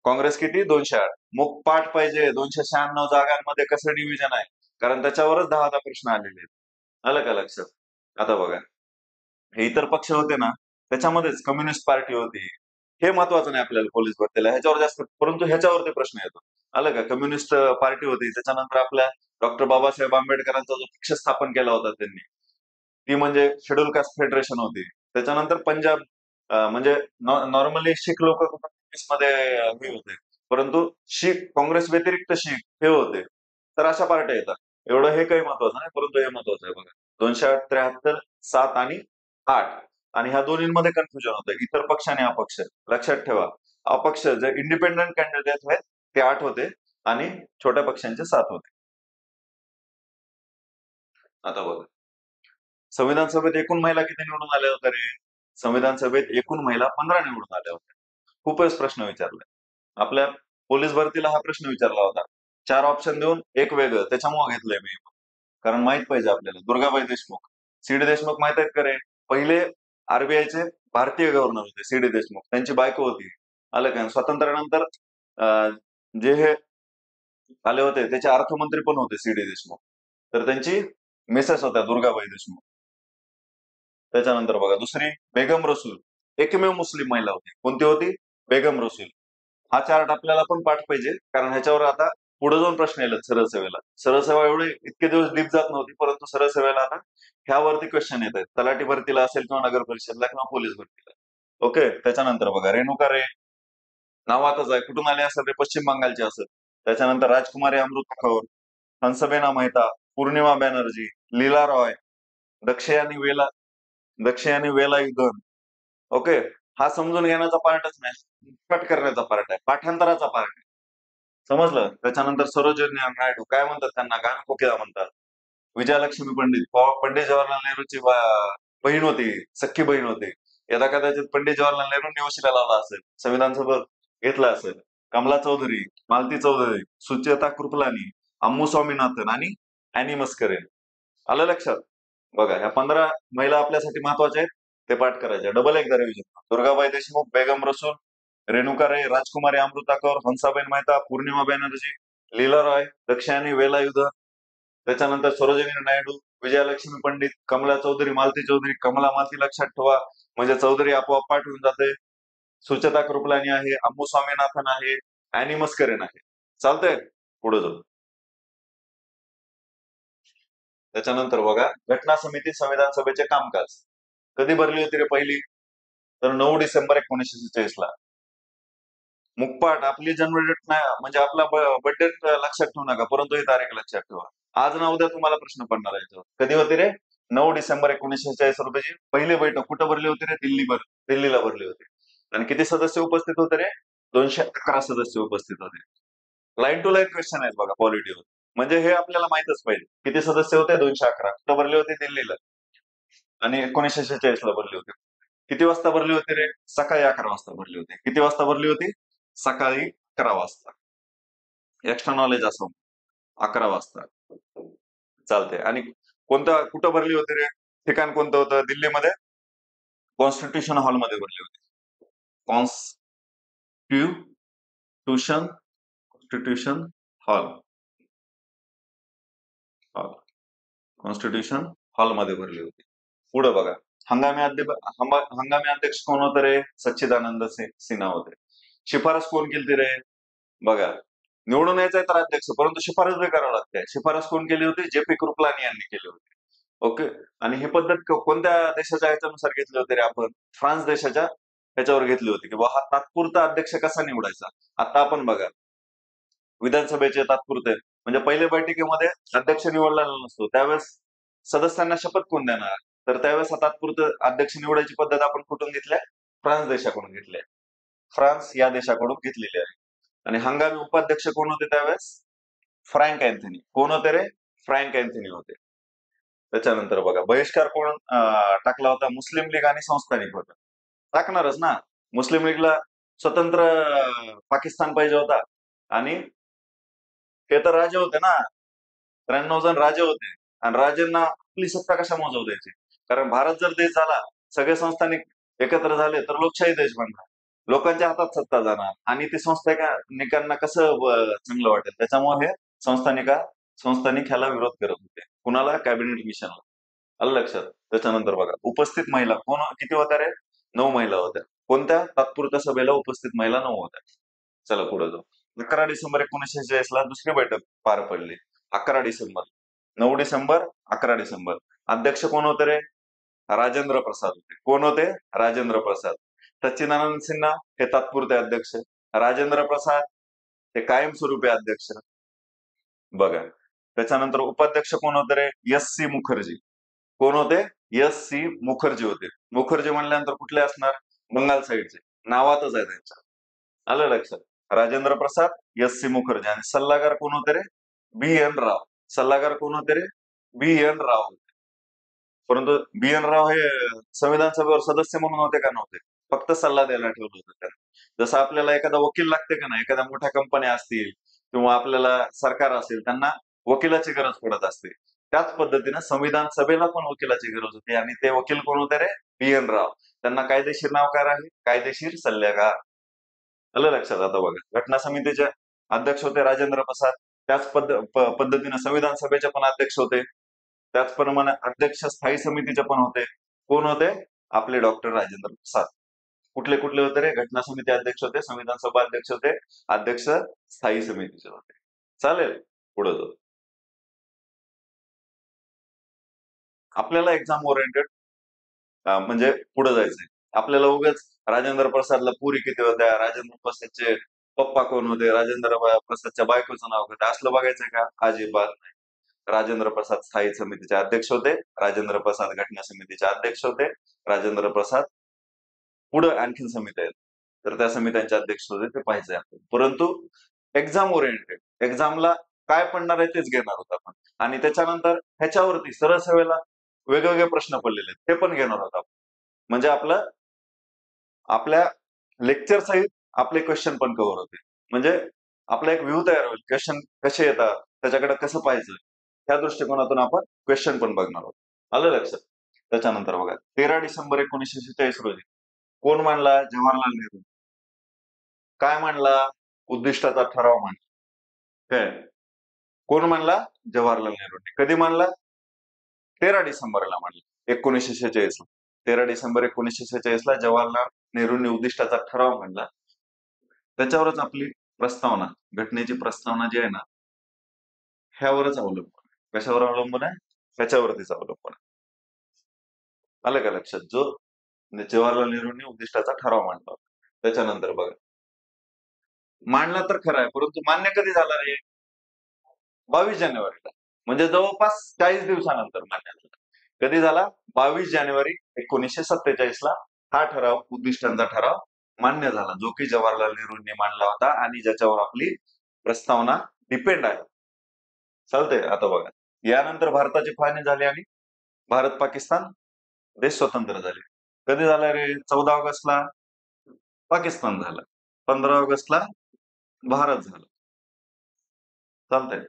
काँग्रेस किती? 208. मग पाठ पाहिजे 296 जागांमध्ये कसं डिव्हिजन आहे, कारण त्याच्यावरच 10 प्रश्न आलेले आहेत. आलं का लक्षात? आता बघा, हे इतर पक्ष होते ना, त्याच्यामध्येच कम्युनिस्ट पार्टी होती. हे महत्वाचं नाही आपल्याला पोलीस भरतीला, ह्याच्यावर जास्त, परंतु ह्याच्यावरती प्रश्न येतो. आलं का? कम्युनिस्ट पार्टी होती. त्याच्यानंतर आपल्या डॉक्टर बाबासाहेब आंबेडकरांचा जो पक्ष स्थापन केला होता त्यांनी, ती म्हणजे शेड्यूल कास्ट फेडरेशन होती. त्याच्यानंतर पंजाब म्हणजे नॉर्मली शीख लोक मध्ये हे होते, परंतु शीख काँग्रेस व्यतिरिक्त शीख हे होते. तर अशा पार्ट्या येतात. एवढं हे काही महत्वाचं नाही, परंतु हे महत्वाचं आहे बघा. 208, 73, 7 आणि 8. आणि ह्या दोन्हीमध्ये कन्फ्युजन होतं, इतर पक्ष आणि अपक्ष. लक्षात ठेवा, अपक्ष जे इंडिपेंडंट कॅन्डिडेट आहेत ते 8 होते आणि छोट्या पक्षांचे 7 होते. आता बघा, संविधान सभेत एकूण महिला किती निवडून आल्या होत्या रे? संविधान सभेत एकूण महिला 15 निवडून आल्या होत्या. खूपच प्रश्न विचारले. आपल्या पोलीस भरतीला हा प्रश्न विचारला होता. 4 ऑप्शन देऊन एक वेगळं, त्याच्यामुळे घेतलंय मी. कारण माहित पाहिजे आपल्याला. दुर्गाबाई देशमुख, सी.डी. देशमुख माहित आहेत का रे? पहिले आरबीआयचे भारतीय गव्हर्नर होते सी.डी. देशमुख. त्यांची बायको होती. आलं का? स्वातंत्र्यानंतर जे हे आले होते त्याचे अर्थमंत्री पण होते सी.डी. देशमुख. तर त्यांची मिसेस होत्या दुर्गाबाई देशमुख. त्याच्यानंतर बघा, दुसरी बेगम रसूल, एकमेव मुस्लिम महिला होती. कोणती होती? बेगम रसूल. हा चार्ट आपल्याला पण पाठ पाहिजे, कारण ह्याच्यावर आता पुढे जाऊन प्रश्न येईल सरळ सेवेला. सरळ सेवा एवढे इतके दिवस डीप जात नव्हती, परंतु सरळ सेवेला आता ह्यावरती क्वेश्चन येत आहेत. तलाठी भरतीला असेल किंवा नगर परिषदला किंवा पोलीस भरतीला. ओके, त्याच्यानंतर बघा, रेणुका रे नावातच आहे, कुठून आले असेल रे? पश्चिम बंगालचे असेल. त्याच्यानंतर राजकुमारी अमृता कौर, हंसबेना मेहता, पूर्णिमा बॅनर्जी, लीला रॉय, दक्षयानी वेला युधन. ओके, हा समजून घेण्याचा पार्टच नाही, पाठ करण्याचा पार्ट आहे, पाठांतराचा पार्ट आहे. समजलं? त्याच्यानंतर सरोजिनी नायडू, काय म्हणतात त्यांना? गान कोकिळा म्हणतात. विजयालक्ष्मी पंडित, पंडित जवाहरलाल नेहरूची बहीण होती, सख्खी बहीण होती. यदा कदाचित पंडित जवाहरलाल नेहरूंनी वशिला लावला असेल, संविधान सभा घेतला असेल. कमला चौधरी, मालती चौधरी, सुचेता कृपलानी, अम्मू स्वामीनाथन आणि अॅनी मस्करे. आलं लक्षात? बघा, ह्या 15 महिला आपल्यासाठी महत्वाच्या आहेत, ते पाठ करायचे. डबल एकदा रिव्हिजन. दुर्गाबाई देशमुख, बेगम रसूल, रेणुका रे, राजकुमारी अमृता कौर, हंसाबेन मेहता, पूर्णिमा बॅनर्जी, लीला रॉय, दक्षयानी वेला युध, त्याच्यानंतर सरोजिनी नायडू, विजयालक्ष्मी पंडित, कमला चौधरी, मालती चौधरी. कमला मालती लक्षात ठेवा, म्हणजे चौधरी आपोआप पाठ होऊन जाते. सुचेता कृपलानी आहे, अम्मू स्वामीनाथन आहे, अॅनी मस्करेन आहे. चालतंय? पुढे जाऊ. त्याच्यानंतर बघा, घटना समिती संविधान सभेचे कामकाज. कधी भरली होती रे पहिली? तर 9 डिसेंबर 1946 ला. मुखपाट आपली जन्मडेट नाही, म्हणजे आपला बर्थडे लक्षात ठेवू नका, परंतु ही तारीख लक्षात ठेवा. आज ना उद्या तुम्हाला प्रश्न पडणार आहे याच्यावर. कधी होती रे? 9 डिसेंबर 1946 रोजी पहिली बैठक कुठं भरली होती रे? दिल्लीला भरली होती. आणि किती सदस्य उपस्थित होते रे? 211 सदस्य उपस्थित होते. लाईन टू लाईन क्वेश्चन आहेत बघा पॉलिटीवर. म्हणजे हे आपल्याला माहितच पाहिजे. किती सदस्य होते? 211. कुठं भरले होते? दिल्लीला. आणि 1946 ला भरली होती. किती वाजता भरली होती रे? सकाळी 11 वाजता भरली होती. किती वाजता भरली होती? सकाळी 11 वाजता. एक्स्ट्रा नॉलेज असो. 11 वाजता. चालते. आणि कुठं भरली होती रे? ठिकाण कोणतं होतं? दिल्लीमध्ये कॉन्स्टिट्यूशन हॉलमध्ये भरली होती. Constitution constitution hall hall constitution हॉलमध्ये भरली होती. पुढे बघा. हंगामी अध्यक्ष कोण होते रे? सच्चिदानंद सिन्हा होते. शिफारस कोण केली रे? बघा, निवडून यायचंय तर अध्यक्ष, परंतु शिफारस बी करावं लागते. शिफारस कोण केली होती? जे.पी. कृपलानी यांनी केली होती. ओके. आणि ही पद्धत कोणत्या देशाच्या ह्याच्यानुसार घेतली होती रे आपण? फ्रान्स देशाच्या ह्याच्यावर घेतली होती की हा तात्पुरता अध्यक्ष कसा निवडायचा. आता आपण बघा, विधानसभेचे तात्पुरते म्हणजे पहिल्या बैठकीमध्ये अध्यक्ष निवडलेला नसतो, त्यावेळेस सदस्यांना शपथ कोण देणार? तर त्यावेळेस हा तात्पुरते अध्यक्ष निवडायची पद्धत आपण कुठून घेतल्या? फ्रान्स देशाकडून घेतली आहे. फ्रान्स या देशाकडून घेतलेली आहे. आणि हंगामी उपाध्यक्ष कोण होते त्यावेळेस? Frank Anthony. कोण होते रे? फ्रँक अँथनी होते. त्याच्यानंतर बघा, बहिष्कार कोण टाकला होता? मुस्लिम लीग आणि संस्थानिक होतं. टाकणारच ना. मुस्लिम लीगला स्वतंत्र पाकिस्तान पाहिजे होता. आणि ते तर राजे होते ना. 93 जण राजे होते. आणि राजांना आपली सत्ता कशा मोजव द्यायची? कारण भारत जर देश झाला, सगळे संस्थानिक एकत्र झाले तर लोकशाही देश बनणार. लोकांच्या हातात सत्ता जाणार आणि ते संस्थानिकांना कसं चांगलं वाटेल. त्याच्यामुळे हे संस्थानिक ह्याला विरोध करत होते. कुणाला? कॅबिनेट मिशनला. आलं लक्षात. त्याच्यानंतर बघा, उपस्थित महिला कोण किती होत्या रे? 9 महिला होत्या. कोणत्या? तात्पुरत्या सभेला उपस्थित महिला 9 होत्या. चला पुढे जाऊ. 11 डिसेंबर 1946 ला दुसरी बैठक पार पडली. 11 डिसेंबर, 9 डिसेंबर, 11 डिसेंबर. अध्यक्ष कोण होते रे? राजेंद्र प्रसाद होते. कोण होते? राजेंद्र प्रसाद. सच्चिदानंद सिन्हा हे तात्पुरते अध्यक्ष. राजेंद्र प्रसाद हे कायमस्वरूपी अध्यक्ष. बघा, त्याच्यानंतर उपाध्यक्ष कोण होते रे? एस.सी. मुखर्जी. कोण होते? एस.सी. मुखर्जी होते. मुखर्जी म्हणल्यानंतर कुठले असणार? बंगाल साईडचे. नावातच आहे त्यांच्या. आलं लक्षात. राजेंद्र प्रसाद, एस.सी. मुखर्जी. आणि सल्लागार कोण होते रे? बी.एन. राव. सल्लागार कोण होते रे? बी.एन. राव. परंतु बी.एन. राव हे संविधान सभेवर सदस्य म्हणून होते का? नव्हते. फक्त सल्ला द्यायला ठेवलं होतं त्यांना. जसं आपल्याला एखादा वकील लागते का नाही, एखाद्या मोठ्या कंपन्या असतील किंवा आपल्याला सरकार असेल, त्यांना वकिलाची गरज पडत असते. त्याच पद्धतीनं संविधान सभेला पण वकिलाची गरज होती. आणि ते वकील कोण होते रे? बी.एन. राव. त्यांना कायदेशीर नाव काय आहे? कायदेशीर सल्लागार. आलं लक्षात. आता बघा, घटना समितीचे अध्यक्ष होते राजेंद्र प्रसाद. त्याच पद्धतीने संविधान सभेचे पण अध्यक्ष होते. त्याचप्रमाणे अध्यक्ष स्थायी समितीचे पण होते. कोण होते? आपले डॉक्टर राजेंद्र प्रसाद. कुठले कुठले होते रे? घटना समिती अध्यक्ष होते, संविधान सभा अध्यक्ष होते, अध्यक्ष स्थायी समितीचे होते. चालेल. पुढे जाऊ. आपल्याला एक्झाम ओरिएंटेड म्हणजे पुढे जायचंय. आपल्याला उगाच राजेंद्र प्रसादला पुरी किती होत्या, राजेंद्र प्रसादचे पप्पा कोण होते, राजेंद्र प्रसादच्या बायकोचं नाव काय, असलं बघायचंय का? अजिबात नाही. राजेंद्र प्रसाद स्थायी समितीचे अध्यक्ष होते, राजेंद्र प्रसाद घटना समितीचे अध्यक्ष होते, राजेंद्र प्रसाद पुढे आणखीन समित्या आहेत, तर त्या समित्यांचे अध्यक्ष होते, ते पाहिजे आपण. परंतु एक्झाम ओरिएंटेड, एक्झामला काय पडणार आहे तेच घेणार होत आपण. आणि त्याच्यानंतर ह्याच्यावरती सरळ सेवेला वेगवेगळे प्रश्न पडलेले आहेत, ते पण घेणार आहोत आपण. म्हणजे आपल्या लेक्चर सहित आपले क्वेश्चन पण कव्हर होते. म्हणजे आपला एक व्ह्यू तयार होईल, क्वेश्चन कसे येतात, त्याच्याकडे कसं पाहिजे, त्या दृष्टिकोनातून आपण क्वेश्चन पण बघणार आहोत. आलं लक्षात. त्याच्यानंतर बघा, 13 डिसेंबर 1946 रोजी कोण मांडला? जवाहरलाल नेहरू. काय मांडला? उद्दिष्टाचा ठराव मांडला. काय? कोण मांडला? जवाहरलाल नेहरूंनी. कधी मांडला? 13 डिसेंबरला मांडला 1946ला. 13 डिसेंबर 1946ला जवाहरलाल नेहरूंनी उद्दिष्टाचा ठराव मांडला. त्याच्यावरच आपली प्रस्तावना, घटनेची प्रस्तावना जी आहे ना, ह्यावरच अवलंबून आहे. कशावर अवलंबून आहे? ह्याच्यावरतीच अवलंबून आहे. आलं का लक्षात? जो जवाहरलाल नेहरूंनी उद्दिष्टाचा ठराव मांडला होता. त्याच्यानंतर बघा, मांडला तर खरा आहे, परंतु मान्य कधी झाला रे? 22 जानेवारीला, म्हणजे जवळपास 40 दिवसानंतर मान्य झाला. कधी झाला? 22 जानेवारी 1947ला हा ठराव, उद्दिष्टांचा ठराव मान्य झाला, जो की जवाहरलाल नेहरूंनी मांडला होता आणि ज्याच्यावर आपली प्रस्तावना डिपेंड आहे. चालतंय. आता बघा, यानंतर भारताची फाळणी झाली आणि भारत पाकिस्तान देश स्वतंत्र झाले. कधी झाला रे? 14 ऑगस्टला पाकिस्तान झालं, 15 ऑगस्टला भारत झालं. चालतंय.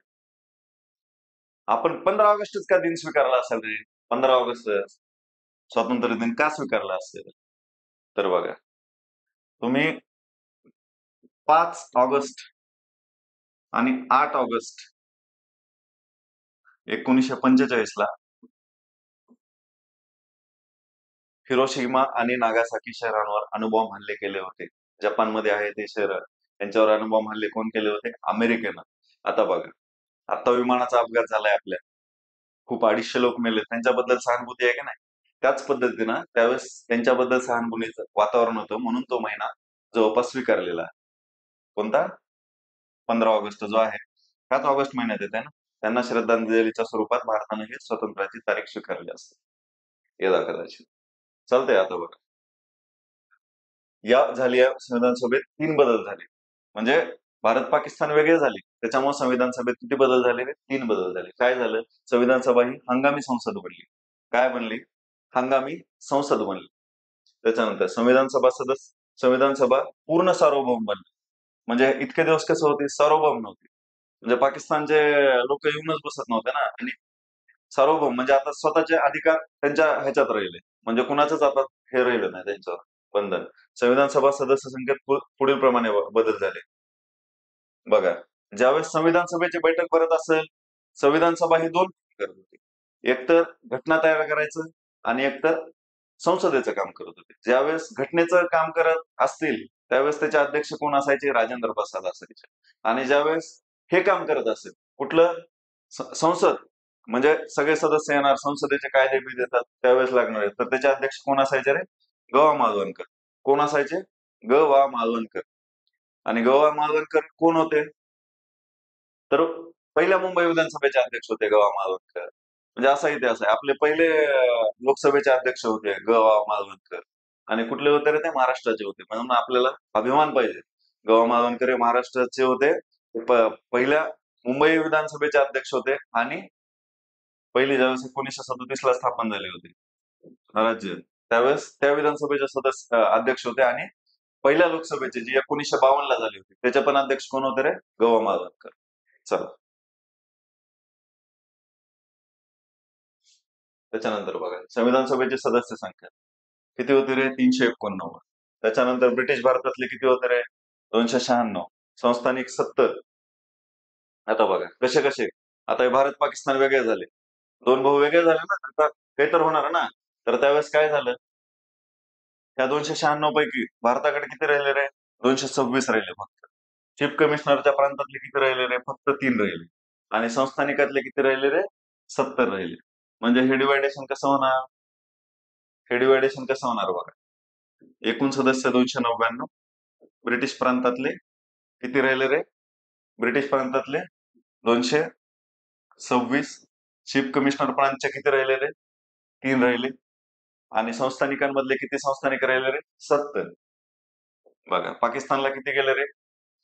आपण 15 ऑगस्टच का दिन स्वीकारला असेल रे? 15 ऑगस्ट स्वातंत्र्य दिन का स्वीकारला असेल? तर बघा, तुम्ही 5 ऑगस्ट आणि 8 ऑगस्ट 1945ला हिरोशिमा आणि नागासाकी शहरांवर अणुबॉम्ब हल्ले केले होते. जपानमध्ये आहे ते शहर, त्यांच्यावर अणुबॉम्ब हल्ले कोण केले होते? अमेरिकेनं. आता बघा, आता विमानाचा अपघात झालाय आपल्या, खूप 250 लोक मेले, त्यांच्याबद्दल सहानुभूती आहे की नाही? त्याच पद्धतीनं त्यावेळेस त्यांच्याबद्दल सहानुभूतीचं वातावरण होतं, म्हणून तो महिना जवळपास स्वीकारलेला आहे. कोणता? 15 ऑगस्ट जो आहे, ह्याच ऑगस्ट महिन्यात येते ना. त्यांना श्रद्धांजलीच्या स्वरूपात भारताने ही स्वातंत्र्याची तारीख स्वीकारली असते. येदा कदाचित. चालतंय. आता बघा, या संविधान सभेत 3 बदल झाले. म्हणजे भारत पाकिस्तान वेगळे झाले, त्याच्यामुळे संविधान सभेत किती बदल झाले? 3 बदल झाले. काय झालं? संविधान सभा ही हंगामी संसद बनली. काय बनली? हंगामी संसद बनली. त्याच्यानंतर संविधान सभा पूर्ण सार्वभौम बनली. म्हणजे इतके दिवस कसं होते? सार्वभौम नव्हते. म्हणजे पाकिस्तानचे लोक येऊनच बसत नव्हते ना, आणि सार्वभौम म्हणजे आता स्वतःचे अधिकार त्यांच्या ह्याच्यात राहिले, म्हणजे कुणाचंच आता हे राहिलं नाही त्यांच्यावर बंधन. संविधान सभा सदस्य संख्येत पुढील प्रमाणे बदल झाले. बघा, ज्यावेळेस संविधान सभेची बैठक भरत असेल, संविधान सभा ही 2 करत होती. एकतर घटना तयार करायचं आणि एकतर संसदेचं काम करत होते. ज्यावेळेस घटनेचं काम करत असतील, त्यावेळेस त्याचे अध्यक्ष कोण असायचे? राजेंद्र प्रसाद असायचे. आणि ज्यावेळेस हे काम करत असेल, कुठलं? संसद, म्हणजे सगळे सदस्य येणार, संसदेचे कायदे बी देतात, त्यावेळेस लागणार आहेत, तर त्याचे अध्यक्ष कोण असायचे रे? ग वा मालवणकर. कोण असायचे? ग वा मालवणकर. आणि ग वा मालवणकर कोण होते? तर पहिल्या मुंबई विधानसभेचे अध्यक्ष होते ग वा मालवणकर. म्हणजे असा इतिहास आहे. आपले पहिले लोकसभेचे अध्यक्ष होते ग वा मालवणकर. आणि कुठले होते रे? ते महाराष्ट्राचे होते. म्हणून आपल्याला अभिमान पाहिजे. ग वा मालवणकर हे महाराष्ट्राचे होते. पहिल्या मुंबई विधानसभेचे अध्यक्ष होते आणि पहिली ज्यावेळेस 1937ला स्थापन झाली होती राज्य, त्यावेळेस त्या विधानसभेचे अध्यक्ष होते. आणि पहिल्या लोकसभेचे जी 1952ला झाली होती, त्याचे पण अध्यक्ष कोण होते रे? ग वा मालवणकर. चला, त्याच्यानंतर बघा, संविधान सभेची सदस्य संख्या किती होती रे? 389. त्याच्यानंतर ब्रिटिश भारतातले किती होते रे? 296. संस्थानिक 70. आता बघा कसे कसे, आता हे भारत पाकिस्तान वेगळे झाले, 2 भाऊ वेगळे झाले ना, आता काही तर होणार ना. तर त्यावेळेस काय झालं? त्या 296 पैकी भारताकडे किती राहिले रे? 226 राहिले फक्त. चीफ कमिशनरच्या प्रांतातले किती राहिले रे? फक्त 3 राहिले. आणि संस्थानिकातले किती राहिले रे? 70 राहिले. म्हणजे हे डिवायडेशन कसं होणार? हे डिवायडेशन कसं होणार बघा. एकूण सदस्य 299. ब्रिटिश प्रांतातले किती राहिले रे? ब्रिटिश प्रांतातले 226. चीफ कमिशनर प्रांतचे किती राहिले रे? 3 राहिले. आणि संस्थानिकांमधले किती संस्थानिक राहिले रे? 70. बघा, पाकिस्तानला किती गेले रे?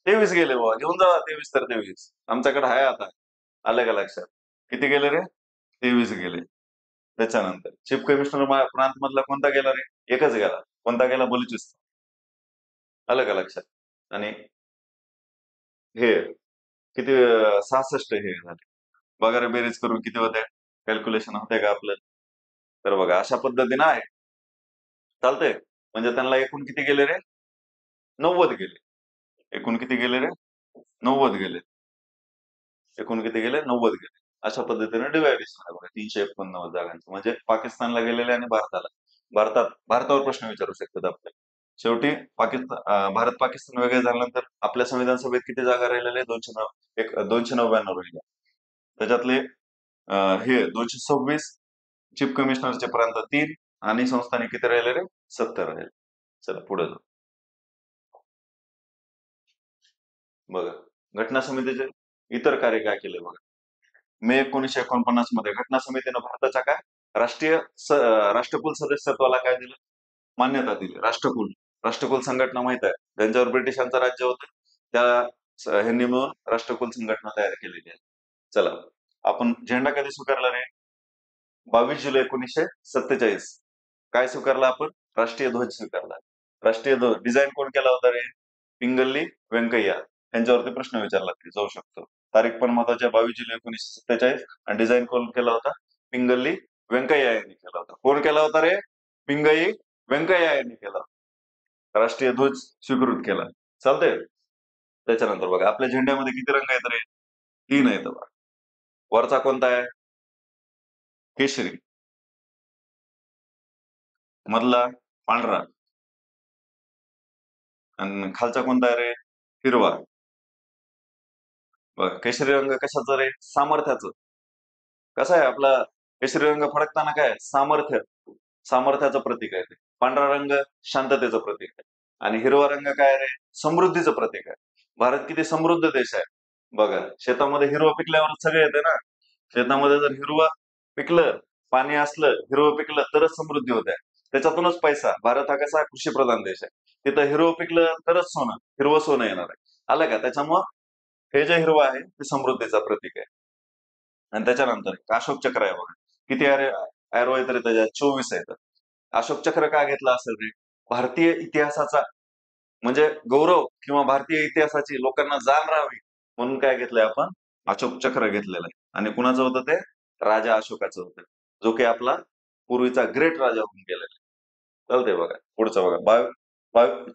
23 गेले बाबा. घेऊन जा 23 तर 23. आमच्याकडे आहे आता. आलं का लक्षात? किती गेले रे? 23 गेले. त्याच्यानंतर चीफ कमिशनर प्रांत मधला कोणता गेला रे? एकच गेला. कोणता गेला? बलुचिस्तान. आलं का लक्षात? आणि हे किती 66 हे झाले. बघा रे, बेरीज करून किती होते? कॅल्क्युलेशन होते का आपलं? तर बघा, अशा पद्धतीनं आहे. चालतंय. म्हणजे त्यांना एकूण किती गेले रे? 90 गेले. एकूण किती गेले रे? 90 गेले. एकूण किती गेले? 90 गेले. अशा पद्धतीने डिवायडेशन आहे बघा 389 जागांचं. म्हणजे पाकिस्तानला गेलेले आणि भारतावर प्रश्न विचारू शकतात आपल्याला. शेवटी भारत पाकिस्तान वेगळे झाल्यानंतर आपल्या संविधान सभेत किती जागा राहिलेल्या? 299 राहिल्या. त्याच्यातले हे 226 चीफ कमिशनरचे प्रांत 3 आणि संस्थाने किती राहिले रे? 70 राहिले. चला पुढे जाऊ. बघा, घटना समितीचे इतर कार्य काय केले बघा. मे 1949 मध्ये घटना समितीनं भारताच्या काय राष्ट्रकुल सदस्यत्वाला काय दिलं? मान्यता दिली. राष्ट्रकुल संघटना माहित आहे, ज्यांच्यावर ब्रिटिशांचं राज्य होतं, ह्यांनी मिळून राष्ट्रकुल संघटना तयार केलेली आहे. चला, आपण झेंडा कधी स्वीकारला रे? 22 जुलै 1947. काय स्वीकारला आपण? राष्ट्रीय ध्वज स्वीकारला. राष्ट्रीय ध्वज डिझाईन कोण केला होता रे? पिंगल्ली व्यंकय्या यांच्यावरती प्रश्न विचारला जाऊ शकतो. तारीख पण महत्वाची आहे, 22 जुलै 1947. आणि डिझाईन कोण केला होता? पिंगल्ली व्यंकय्या यांनी केला होता. कोण केला होता रे? पिंगई व्यंकय्या यांनी केला. राष्ट्रीय ध्वज स्वीकृत केला. चालतंय. त्याच्यानंतर बघा, आपल्या झेंड्यामध्ये किती रंग आहेत रे? 3 आहेत बघा. वरचा कोणता आहे? केशरी. मधला पांढरा. आणि खालचा कोणता आहे रे? हिरवा. बघ, केशरी रंग कशाचा रे? सामर्थ्याचं. कसा आहे आपला केशरी रंग फडकताना काय? सामर्थ्याचं प्रतीक आहे ते. पांढरा रंग शांततेचं प्रतीक आहे. आणि हिरवा रंग काय रे? समृद्धीचं प्रतीक आहे. भारत किती समृद्ध देश आहे बघा. शेतामध्ये हिरवं पिकल्यावर सगळे येते ना. शेतामध्ये जर हिरवं पिकलं, पाणी असलं, हिरवं पिकलं तरच समृद्धी होते. त्याच्यातूनच पैसा. भारत हा कसा कृषीप्रधान देश आहे. तिथं हिरवं पिकलं तरच हिरवं सोनं येणार आहे. आलं का? त्याच्यामुळं हे जे हिरवं आहे ते समृद्धीचा प्रतीक आहे. आणि त्याच्यानंतर अशोक चक्र आहे बघा. किती अॅरो आहेत रे त्याच्यात? 24 आहेत. अशोक चक्र का घेतला असेल रे? भारतीय इतिहासाचा म्हणजे गौरव किंवा भारतीय इतिहासाची लोकांना जाण राहावी म्हणून काय घेतलंय आपण? अशोक चक्र घेतलेलं आहे. आणि कुणाचं होतं ते? राजा अशोकाचं होतं, जो की आपला पूर्वीचा ग्रेट राजा होऊन गेलेला आहे. चालतंय बघा. पुढचं बघा.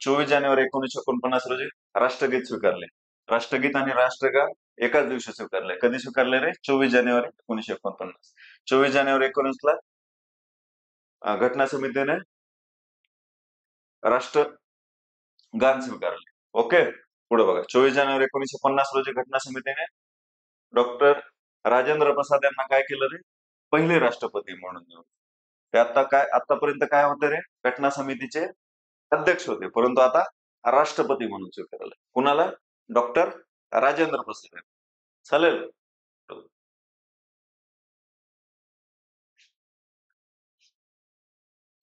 24 जानेवारी 1949 रोजी राष्ट्रगीत स्वीकारले. राष्ट्रगीत आणि राष्ट्रगान एकाच दिवशी स्वीकारले. कधी स्वीकारले रे? 24 जानेवारी 1949. 24 जानेवारी 19 ला घटना समितीने राष्ट्रगान स्वीकारले. ओके. पुढे बघा. 24 जानेवारी 1950 रोजी घटना समितीने डॉक्टर राजेंद्र प्रसाद यांना काय केलं रे? पहिले राष्ट्रपती म्हणून निवडलं. ते आतापर्यंत काय होते रे? घटना समितीचे अध्यक्ष होते, परंतु आता राष्ट्रपती म्हणून स्वीकारले. कुणाला? डॉक्टर राजेंद्र प्रसाद. चालेल.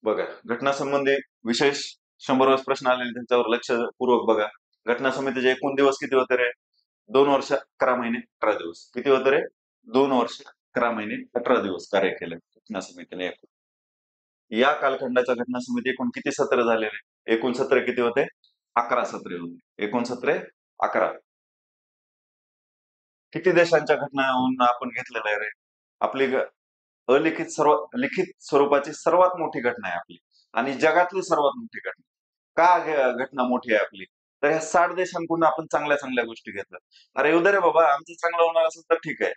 बघा, घटना संबंधी विशेष 100 प्रश्न आलेले, त्यांच्यावर लक्षपूर्वक बघा. घटना समितीचे एकूण दिवस किती होते रे? 2 वर्ष 11 महिने 18 दिवस. किती होते रे? 2 वर्ष 11 महिने 18 दिवस कार्य केले घटना समितीने एकूण. या कालखंडाच्या घटना समिती एकूण किती सत्र झाले रे? एकूण सत्र किती होते? 11 सत्रे होते. एकूण सत्रे 11. किती देशांच्या घटनांहून आपण घेतलेलं आहे रे? आपली लिखित स्वरूपाची सर्वात मोठी घटना आहे आपली, आणि जगातली सर्वात मोठी घटना. का घटना मोठी आहे आपली? तर ह्या 60 देशांकडून आपण चांगल्या चांगल्या गोष्टी घेतल्या. अरे येऊ दे रे बाबा, आमचं चांगलं होणार असेल तर ठीक आहे.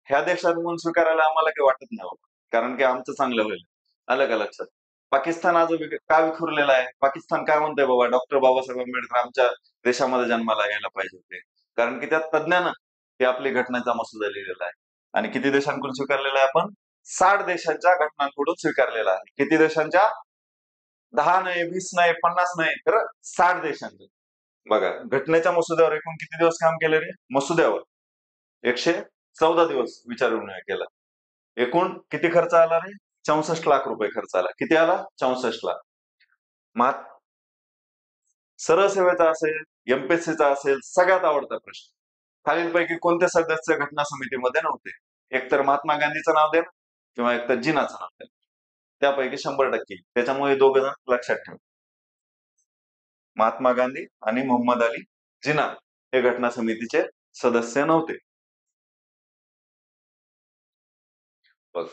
ह्या देशांकडून स्वीकारायला आम्हाला काही वाटत नाही बाबा, कारण की आमचं चांगलं होईल. आलं का लक्षात? पाकिस्तान आज का विखुरलेला आहे? पाकिस्तान काय म्हणतंय बाबा, डॉक्टर बाबासाहेब आंबेडकर आमच्या देशामध्ये जन्माला यायला पाहिजे होते, कारण की त्या तज्ञानं ते आपली घटनेचा मसुदा लिहिलेला आहे. आणि किती देशांकडून स्वीकारलेला आहे आपण? 60 देशांच्या घटनांकडून स्वीकारलेला आहे. किती देशांच्या? 10 नाही, 20 नाही, 50 नाही, तर 60 देशांच्या. बघा, घटनेच्या मसुद्यावर एकूण किती दिवस काम केले रे? मसुद्यावर 114 दिवस विचार विनिमय केला. एकूण किती खर्च आला रे? 64 लाख रुपये खर्च आला. किती आला? 64 लाख. सरळ सेवेचा असेल, एमपीएससीचा असेल, सगळ्यात आवडता प्रश्न. खालीलपैकी कोणते सदस्य घटना समितीमध्ये नव्हते? एकतर महात्मा गांधीचं नाव द्या किंवा एकतर जिनाचं नाव द्या. त्यापैकी 100%. त्याच्यामुळे 2 जण लक्षात ठेवा. महात्मा गांधी आणि मोहम्मद अली जिना हे घटना समितीचे सदस्य नव्हते. बघ,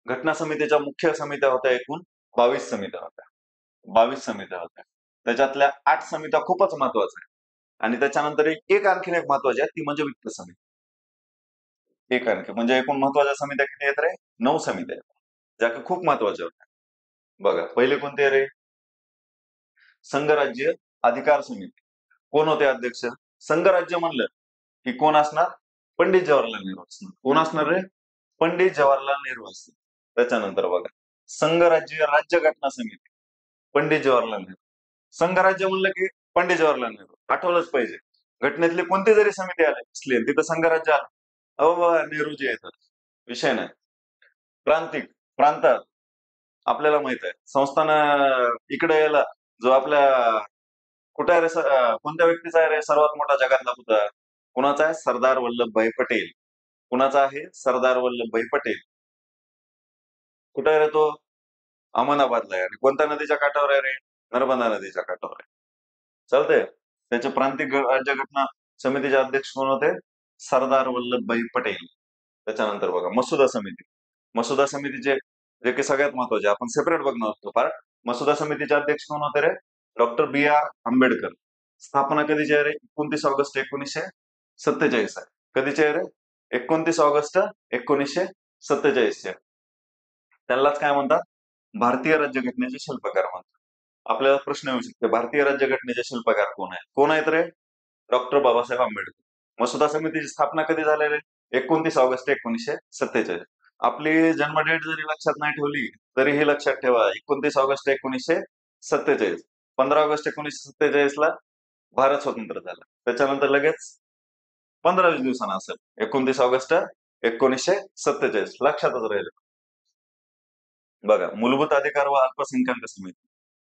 घटना समितीच्या मुख्य समित्या होत्या एकूण 22 समित्या होत्या. 22 समित्या होत्या. त्याच्यातल्या 8 समित्या खूपच महत्वाच्या आहेत. आणि त्याच्यानंतर एक आणखीन एक महत्वाची आहे, ती म्हणजे वित्त समिती. एक आणखी म्हणजे एकूण महत्वाच्या समित्या किती आहेत रे? 9 समित्या आहेत, ज्या की खूप महत्वाच्या होत्या. बघा, पहिले कोणते रे? संघराज्य अधिकार समिती. कोण होते अध्यक्ष? संघराज्य म्हणलं की कोण असणार? पंडित जवाहरलाल नेहरू असणार. कोण असणार रे? पंडित जवाहरलाल नेहरू असणार. त्याच्यानंतर बघा, संघराज्य राज्यघटना समिती, पंडित जवाहरलाल नेहरू. संघराज्य म्हणलं की पंडित जवाहरलाल नेहरू आठवलंच पाहिजे. घटनेतली कोणती जरी समिती आली असली तिथं संघराज्य आलं, अहो बाबा नेहरूजी येतात, विषय नाही. प्रांतिक, प्रांतात आपल्याला माहित आहे संस्थान इकडे यायला जो आपल्या कुठे आहे रे कोणत्या व्यक्तीचा आहे रे सर्वात मोठा जगातला पुतळा? कुणाचा आहे? सरदार वल्लभभाई पटेल. कुणाचा आहे? सरदार वल्लभभाई पटेल. कुठे आहे रे तो? अहमदाबादला आहे. आणि कोणत्या नदीच्या काठावर आहे रे? नर्मदा नदीच्या काठावर आहे. चालतंय. त्याचे प्रांतिक राज्यघटना समितीचे अध्यक्ष कोण होते? सरदार वल्लभभाई पटेल. त्याच्यानंतर बघा मसुदा समिती. मसुदा समितीचे जे की सगळ्यात महत्वाचे आपण सेपरेट बघणार होतो पार्ट. मसुदा समितीचे अध्यक्ष कोण होते रे? डॉक्टर बी आर आंबेडकर. स्थापना कधीची आहे रे? 29 ऑगस्ट 1947 आहे. कधीची आहे रे? 29 ऑगस्ट 1947 चे. त्यालाच काय म्हणतात? भारतीय राज्यघटनेचे शिल्पकार म्हणतात. आपल्याला प्रश्न येऊ शकतो, भारतीय राज्यघटनेचे शिल्पकार कोण आहेत? कोण आहेत रे? डॉक्टर बाबासाहेब आंबेडकर. मसुदा समितीची स्थापना कधी झाली रे? 29 ऑगस्ट 1947. आपली जन्म डेट जरी लक्षात नाही ठेवली तरी हे लक्षात ठेवा, 29 ऑगस्ट 1947. 15 ऑगस्ट 1947 ला भारत स्वतंत्र झाला. त्याच्यानंतर लगेच 15-20 दिवसांना असेल 29 ऑगस्ट 1947. लक्षातच राहिलं. बघा मूलभूत अधिकार व अल्पसंख्याक समिती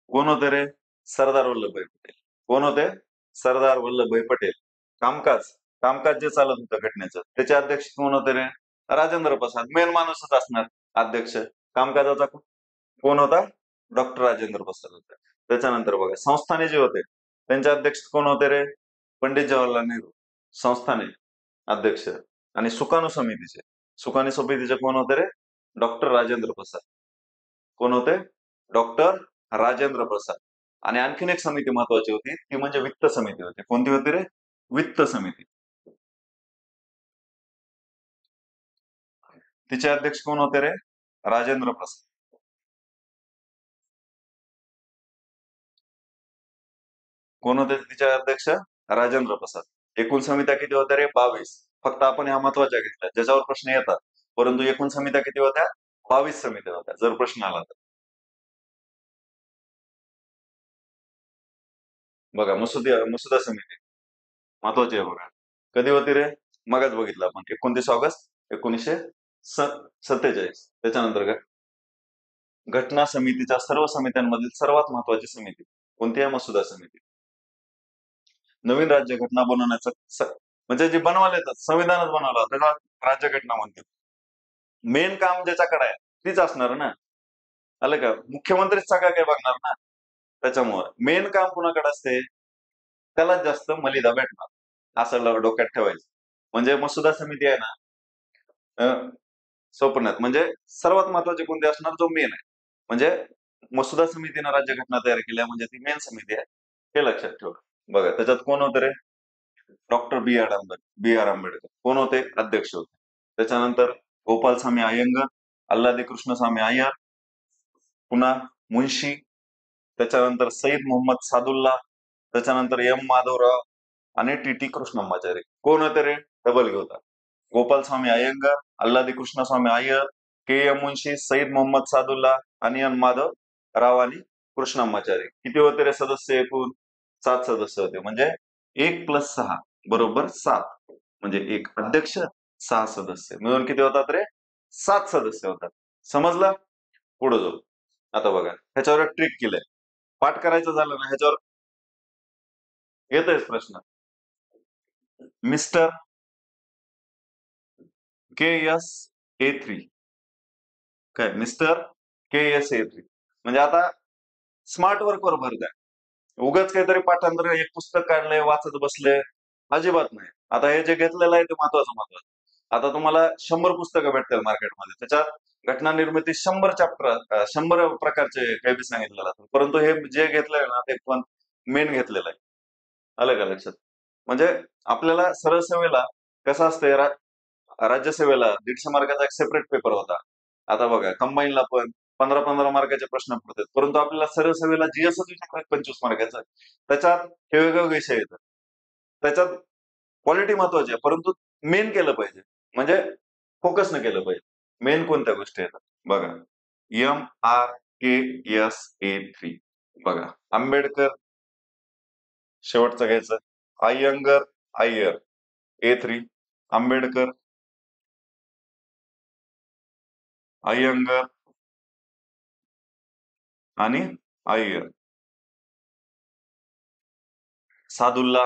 कोण होते रे? सरदार वल्लभभाई पटेल. कोण होते? सरदार वल्लभभाई पटेल. कामकाज कामकाज जे चालत होतं घटनेचं त्याचे अध्यक्ष कोण होते रे? राजेंद्र प्रसाद. मेन माणूसच असणार अध्यक्ष. कामकाजाचा कोण होता? डॉक्टर राजेंद्र प्रसाद होते. त्याच्यानंतर बघा संस्थाने जे होते त्यांचे अध्यक्ष कोण होते रे? पंडित जवाहरलाल नेहरू. संस्थाने अध्यक्ष. आणि सुकाणू समितीचे कोण होते रे? डॉक्टर राजेंद्र प्रसाद. कोण होते? डॉक्टर राजेंद्र प्रसाद. आणि आणखीन एक समिती महत्वाची होती ती म्हणजे वित्त समिती होती. कोणती होती रे? वित्त समिती. तिचे अध्यक्ष कोण होते रे? राजेंद्र प्रसाद. कोण होते तिचे अध्यक्ष? राजेंद्र प्रसाद. एकूण समित्या किती होत्या रे? 22. फक्त आपण ह्या महत्वाच्या घेतल्या ज्याच्यावर प्रश्न येतात. परंतु एकूण समित्या किती होत्या? 22 समित्या होत्या जर प्रश्न आला तर. बघा मसुदा समिती महत्वाची आहे बघा. कधी होती रे? मगच बघितलं आपण 29 ऑगस्ट 1947. त्याच्यानंतर काय? घटना समितीच्या सर्व समित्यांमधील सर्वात महत्वाची समिती कोणती आहे? मसुदा समिती. नवीन राज्यघटना बनवण्याचं म्हणजे जे बनवायला येतात संविधानच बनवलं त्याला राज्यघटना म्हणतात. मेन काम ज्याच्याकडे आहे तीच असणार ना. आलं का? मुख्यमंत्रीच सगळं काही बघणार ना. त्याच्यामुळे मेन काम कुणाकडे असते त्यालाच जास्त मलिदा भेटणार असं डोक्यात ठेवायचं. म्हणजे मसुदा समिती आहे ना स्वप्नात म्हणजे सर्वात महत्वाचे कोणते असणार? जो मेन आहे. म्हणजे मसुदा समितीनं राज्यघटना तयार केल्या म्हणजे ती मेन समिती आहे हे लक्षात ठेवा. बघा त्याच्यात कोण होते रे? डॉक्टर बी आर आंबेडकर. कोण होते? अध्यक्ष होते. त्याच्यानंतर गोपालस्वामी अय्यंगार, अल्लादी कृष्णस्वामी अय्यर, पुन्हा मुन्शी, त्याच्यानंतर सईद मोहम्मद सादुल्ला, त्याच्यानंतर एम माधवराव आणि टी टी कृष्णम्माचारी. कोण होते रे? डबल घेऊता. गोपालस्वामी अय्यंगार, अल्लादी कृष्णस्वामी अय्यर, के एम मुन्शी, सईद मोहम्मद सादुल्ला आणि एन माधव राव आणि कृष्णम्माचारी. किती होते रे सदस्य एकूण? 7 सदस्य होते. म्हणजे 1+6 बरोबर 7. म्हणजे एक अध्यक्ष 6 सदस्य मिळून किती होतात रे? 7 सदस्य होतात. समजलं? पुढे जाऊ. आता बघा ह्याच्यावर ट्रिक केलंय. पाठ करायचं झालं ना ह्याच्यावर येतोय प्रश्न. मिस्टर KS-A3 काय? मिस्टर KS-A3 म्हणजे आता स्मार्ट वर्कवर भर द्या. उगाच काहीतरी पाठांतर एक पुस्तक काढलंय वाचत बसले अजिबात नाही. आता हे जे घेतलेलं आहे ते महत्वाचं. आता तुम्हाला 100 पुस्तकं भेटतील मार्केटमध्ये. त्याच्यात घटना निर्मिती 100 चॅप्टर 100 प्रकारचे काही बी सांगितलेलं असतं. परंतु हे जे घेतलंय ना ते पण मेन घेतलेलं आहे. आलं का लक्षात? म्हणजे आपल्याला सरळ सेवेला कसं असतंय राज्यसेवेला 150 मार्काचा एक सेपरेट पेपर होता. आता बघा कंबाईनला पण 15-15 मार्काचे प्रश्न पडतात. परंतु आपल्याला सरळ सेवेला जीएसच विचारतात 25 मार्काचा. त्याच्यात हे वेगवेगळे विषय येतात. त्याच्यात क्वालिटी महत्वाची आहे परंतु मेन केलं पाहिजे. म्हणजे फोकस न केलं पाहिजे. मेन कोणत्या गोष्टी येतात बघा. MRKSA3. बघा, आंबेडकर शेवटचं घ्यायचं, अय्यंगर अय्यर A3, आंबेडकर अय्यंगर आणि अय्यर, सादुल्ला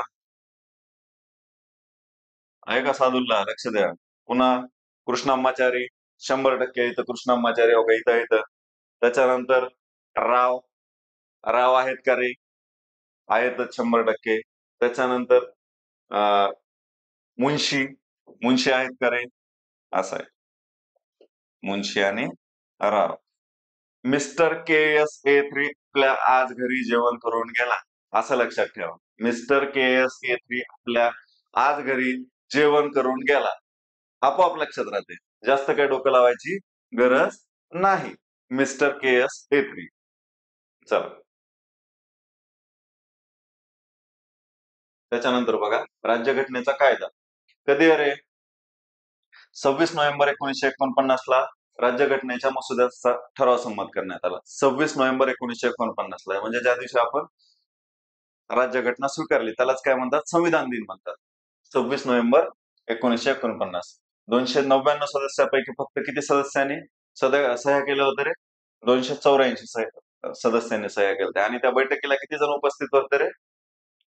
आहे का, सादुल्ला लक्ष द्या. पुन्हा कृष्णाम्माचारी 100% इथं कृष्णाम्माचारी हो का, इथं इथं. त्याच्यानंतर राव, राव आहेत का रे, आहेतच 100%. त्याच्यानंतर मुन्शी, मुन्शी आहेत का रे, असं आहे, मुन्शी आणि राव. मिस्टर KS A3 आपल्या आज घरी जेवण करून गेला, असं लक्षात ठेवा. मिस्टर KS A3 आपल्या आज घरी जेवण करून गेला, आपोआप लक्षात राहते, जास्त काही डोकं लावायची गरज नाही. Mister KS A3. चला, त्याच्यानंतर बघा, राज्यघटनेचा कायदा कधी अरे, 26 नोव्हेंबर 1949 ला राज्यघटनेच्या मसुद्याचा ठराव संमत करण्यात आला. 26 नोव्हेंबर 1949 ला, म्हणजे ज्या दिवशी आपण राज्यघटना स्वीकारली त्यालाच काय म्हणतात, संविधान दिन म्हणतात. 26 नोव्हेंबर 1949. 299 सदस्यापैकी फक्त किती सदस्यांनी सह्या केल्या होत्या रे, 284 सदस्यांनी सह्या केल्या होत्या. आणि त्या बैठकीला किती जण उपस्थित होते रे,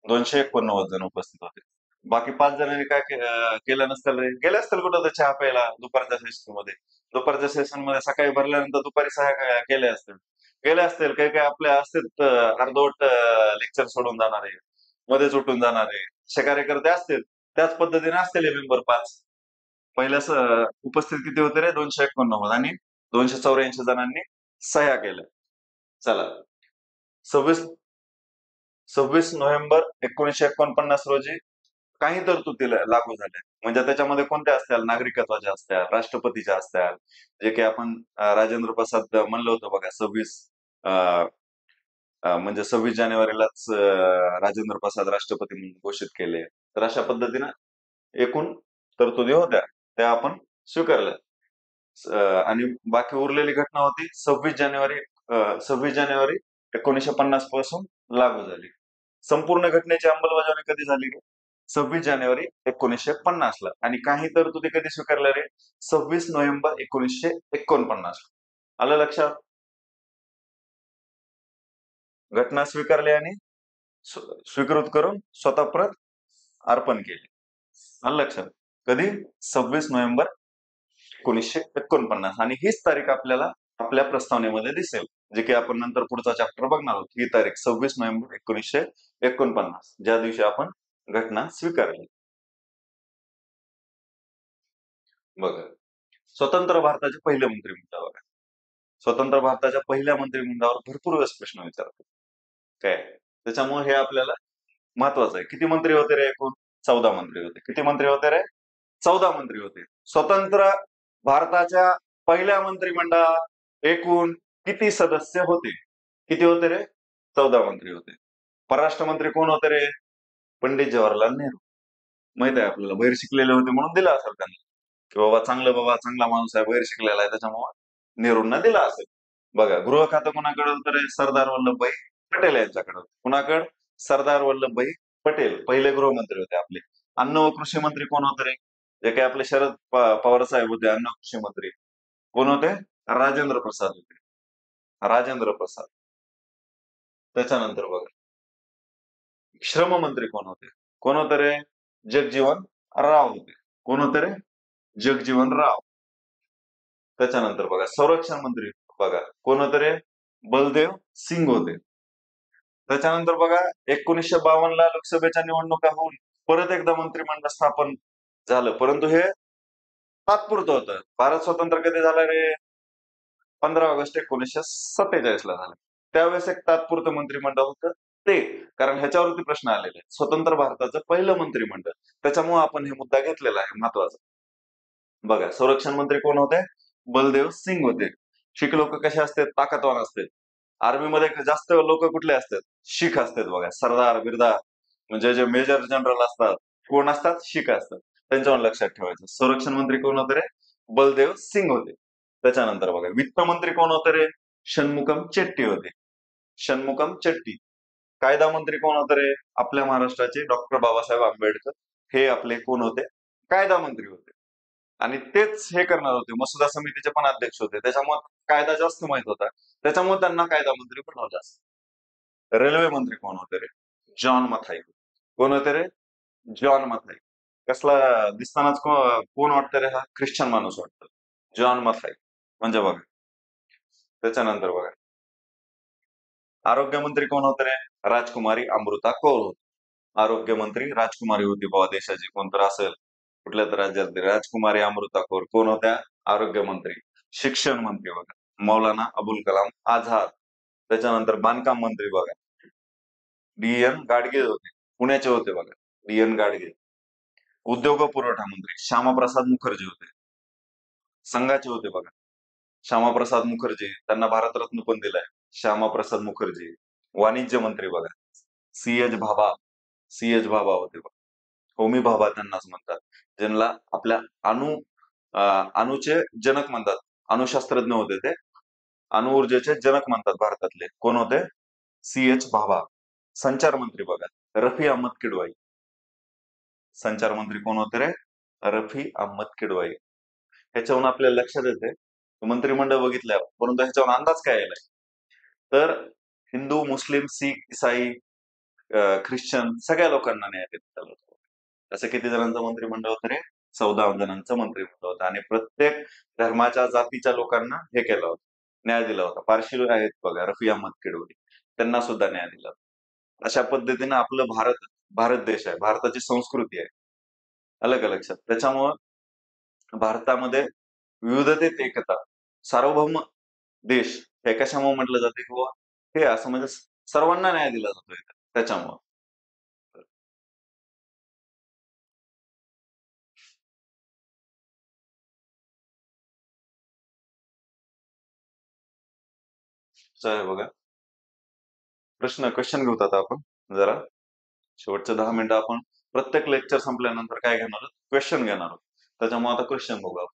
289 जण उपस्थित होते. बाकी 5 जणांनी काय केलं नसतं रे, गेले असतील कुठं तर चहा प्यायला दुपारच्या सेशन मध्ये. दुपारच्या सेशन मध्ये सकाळी भरल्यानंतर दुपारी सह्या केल्या असतील, गेले असतील. काही काही आपल्या असतील अर्धवट लेक्चर सोडून जाणारे, मध्येच उठून जाणारे असे कार्यकर्ते असतील. त्याच पद्धतीने असतील हे मेंबर 5. पहिल्या उपस्थित किती होते रे, 289, आणि 284 जणांनी सह्या केल्या. चला, 26 नोव्हेंबर 1949 रोजी काही तरतुदी लागू झाल्या. म्हणजे त्याच्यामध्ये कोणत्या असतील, नागरिकत्वाच्या असतील, राष्ट्रपतीच्या असतील, जे की आपण राजेंद्र प्रसाद म्हणलं होतं बघा, 26 म्हणजे 26 जानेवारीलाच राजेंद्र प्रसाद राष्ट्रपती म्हणून घोषित केले. तर अशा पद्धतीनं एकूण तरतुदी होत्या, त्या आपण स्वीकारल्या. आणि बाकी उरलेली घटना होती 26 जानेवारी 1950 पासून लागू झाली. संपूर्ण घटनेची अंमलबजावणी कधी झाली रे, 26 जानेवारी 1950 ला. आणि काही तरतुदी कधी स्वीकारल्या रे, 26 नोव्हेंबर 1949. आलं लक्षात? घटना स्वीकारली आणि स्वीकृत करून स्वतः प्रत अर्पण केली. आलं लक्षात? कधी, 26 नोव्हेंबर 1949. आणि हीच तारीख आपल्याला आपल्या प्रस्तावनेमध्ये दिसेल, जे की आपण नंतर पुढचा चॅप्टर बघणार आहोत. ही तारीख 26 नोव्हेंबर 1949, ज्या दिवशी आपण घटना स्वीकारली. बघा, स्वतंत्र भारताचे पहिले मंत्रिमंडळ बघा. स्वतंत्र भारताच्या पहिल्या मंत्रिमंडळावर भरपूर वेळेस प्रश्न विचारतात काय, त्याच्यामुळे हे आपल्याला महत्वाचं आहे. किती मंत्री होते रे एकूण, 14 मंत्री होते. किती मंत्री होते रे, 14 मंत्री होते. स्वतंत्र भारताच्या पहिल्या मंत्रिमंडळात एकूण किती सदस्य होते, किती होते रे, 14 मंत्री होते. परराष्ट्र मंत्री कोण होते रे, पंडित जवाहरलाल नेहरू. माहित आहे आपल्याला, बाहेर शिकलेले होते म्हणून दिला असेल त्यांना, की बाबा चांगला माणूस आहे, बाहेर शिकलेला आहे, त्याच्यामुळे नेहरूंना दिला असेल. बघा, गृह खातं कोणाकडे होतं रे, सरदार वल्लभभाई पटेल यांच्याकडे. कुणाकडे, सरदार वल्लभभाई पटेल पहिले गृहमंत्री होते आपले. अन्न व कृषी मंत्री कोण होते रे, जे काही आपले शरद पवार साहेब होते अन्न व कृषी मंत्री, कोण होते, राजेंद्र प्रसाद होते, राजेंद्र प्रसाद. त्याच्यानंतर बघा, श्रम मंत्री कोण होते, कोण होते रे, जगजीवन राव होते. कोण होते रे, जगजीवन राव. त्याच्यानंतर बघा, संरक्षण मंत्री बघा, कोण होते रे, बलदेव सिंग होते. त्याच्यानंतर बघा, 1952 ला लोकसभेच्या निवडणुका होऊन परत एकदा मंत्रिमंडळ स्थापन झालं, परंतु हे तात्पुरतं होतं. भारत स्वतंत्र कधी झाला रे, 15 ऑगस्ट 1947 ला झालं. त्यावेळेस एक तात्पुरतं मंत्रिमंडळ होतं ते, कारण ह्याच्यावरती प्रश्न आलेले आहेत. स्वतंत्र भारताचं पहिलं मंत्रिमंडळ, त्याच्यामुळे आपण हे मुद्दा घेतलेला आहे महत्वाचा. बघा, संरक्षण मंत्री कोण होते, बलदेव सिंग होते. शीख लोक कसे असतात, ताकदवान असतात. आर्मीमध्ये जास्त लोक कुठले असतात, शीख असतात. बघा, सरदार बिरदार म्हणजे जे मेजर जनरल असतात, कोण असतात, शीख असतात. त्यांच्यावर लक्षात ठेवायचं. संरक्षण मंत्री कोण होते रे, बलदेव सिंग होते. त्याच्यानंतर बघा वित्तमंत्री कोण होते रे? षण्मुखम चेट्टी होते. षण्मुखम चेट्टी. कायदा मंत्री कोण होते रे? आपल्या महाराष्ट्राचे डॉक्टर बाबासाहेब आंबेडकर हे आपले कोण होते? कायदा मंत्री होते. आणि तेच हे करणार होते, मसुदा समितीचे पण अध्यक्ष होते, त्याच्यामुळे कायदा जास्त माहित होता, त्याच्यामुळे त्यांना कायदा मंत्री बनवलं असं. रेल्वे मंत्री कोण होते रे? जॉन मथाई. कोण होते रे? जॉन मथाई. कसला दिसतानाच कोण वाटतं रे? हा ख्रिश्चन माणूस वाटतो, जॉन मथाई. म्हणजे बघा. त्याच्यानंतर बघा आरोग्य मंत्री कोण होते रे? राजकुमारी अमृता कौर होती. आरोग्य मंत्री राजकुमारी होती बाबा देशाची, कोणतर असेल कुठल्या तर राज्यातली राजकुमारी अमृता कौर. कोण होत्या? आरोग्य मंत्री. शिक्षण मंत्री बघा मौलाना अबुल कलाम आझाद. त्याच्यानंतर बांधकाम मंत्री बघा डी.एन. गाडगे होते, पुण्याचे होते बघा, डी.एन. गाडगे. उद्योग व पुरवठा मंत्री श्यामाप्रसाद मुखर्जी होते, संघाचे होते बघा. श्यामाप्रसाद मुखर्जी, त्यांना भारतरत्न पण दिलाय, श्यामाप्रसाद मुखर्जी. वाणिज्य मंत्री बघा सी.एच. भाभा. सी.एच. भाभा होते बघा, होमी भाभा त्यांनाच म्हणतात, ज्यांना आपल्या अणुचे जनक म्हणतात. अणुशास्त्रज्ञ होते ते, अणुऊर्जेचे जनक म्हणतात भारतातले. कोण होते? सी.एच. भाभा. संचार मंत्री बघा रफी अहमद किडवाई. संचार मंत्री कोण होते रे? रफी अहमद किडवाई. ह्याच्यावरून आपल्याला लक्षात येते मंत्रिमंडळ बघितल्यावर, परंतु ह्याच्यावर अंदाज काय यायलाय? तर हिंदू, मुस्लिम, शीख, इसाई, ख्रिश्चन सगळ्या लोकांना न्याय देण्यात आला होता. असं किती जणांचं मंत्रिमंडळ होतं रे? 14 जणांचं मंत्रिमंडळ होतं, आणि प्रत्येक धर्माच्या जातीच्या लोकांना हे केलं होतं, न्याय दिला होता. पारशी आहेत बघा रफी अहमद किडवई, त्यांना सुद्धा न्याय दिला होता. अशा पद्धतीने आपलं भारत देश आहे, भारताची संस्कृती आहे. आलं का लक्षात? त्याच्यामुळं भारतामध्ये विविधतेत एकता, सार्वभौम देश हे कशामुळे म्हटलं जाते किंवा हे असं म्हणजे सर्वांना न्याय दिला जातो इथं, त्याच्यामुळं. आहे बघा क्वेश्चन घेऊत आता आपण जरा शेवटचे 10 मिनिटं आपण प्रत्येक लेक्चर संपल्यानंतर काय घेणार आहोत? क्वेश्चन घेणार आहोत. त्याच्यामुळे आता क्वेश्चन बघू आपण.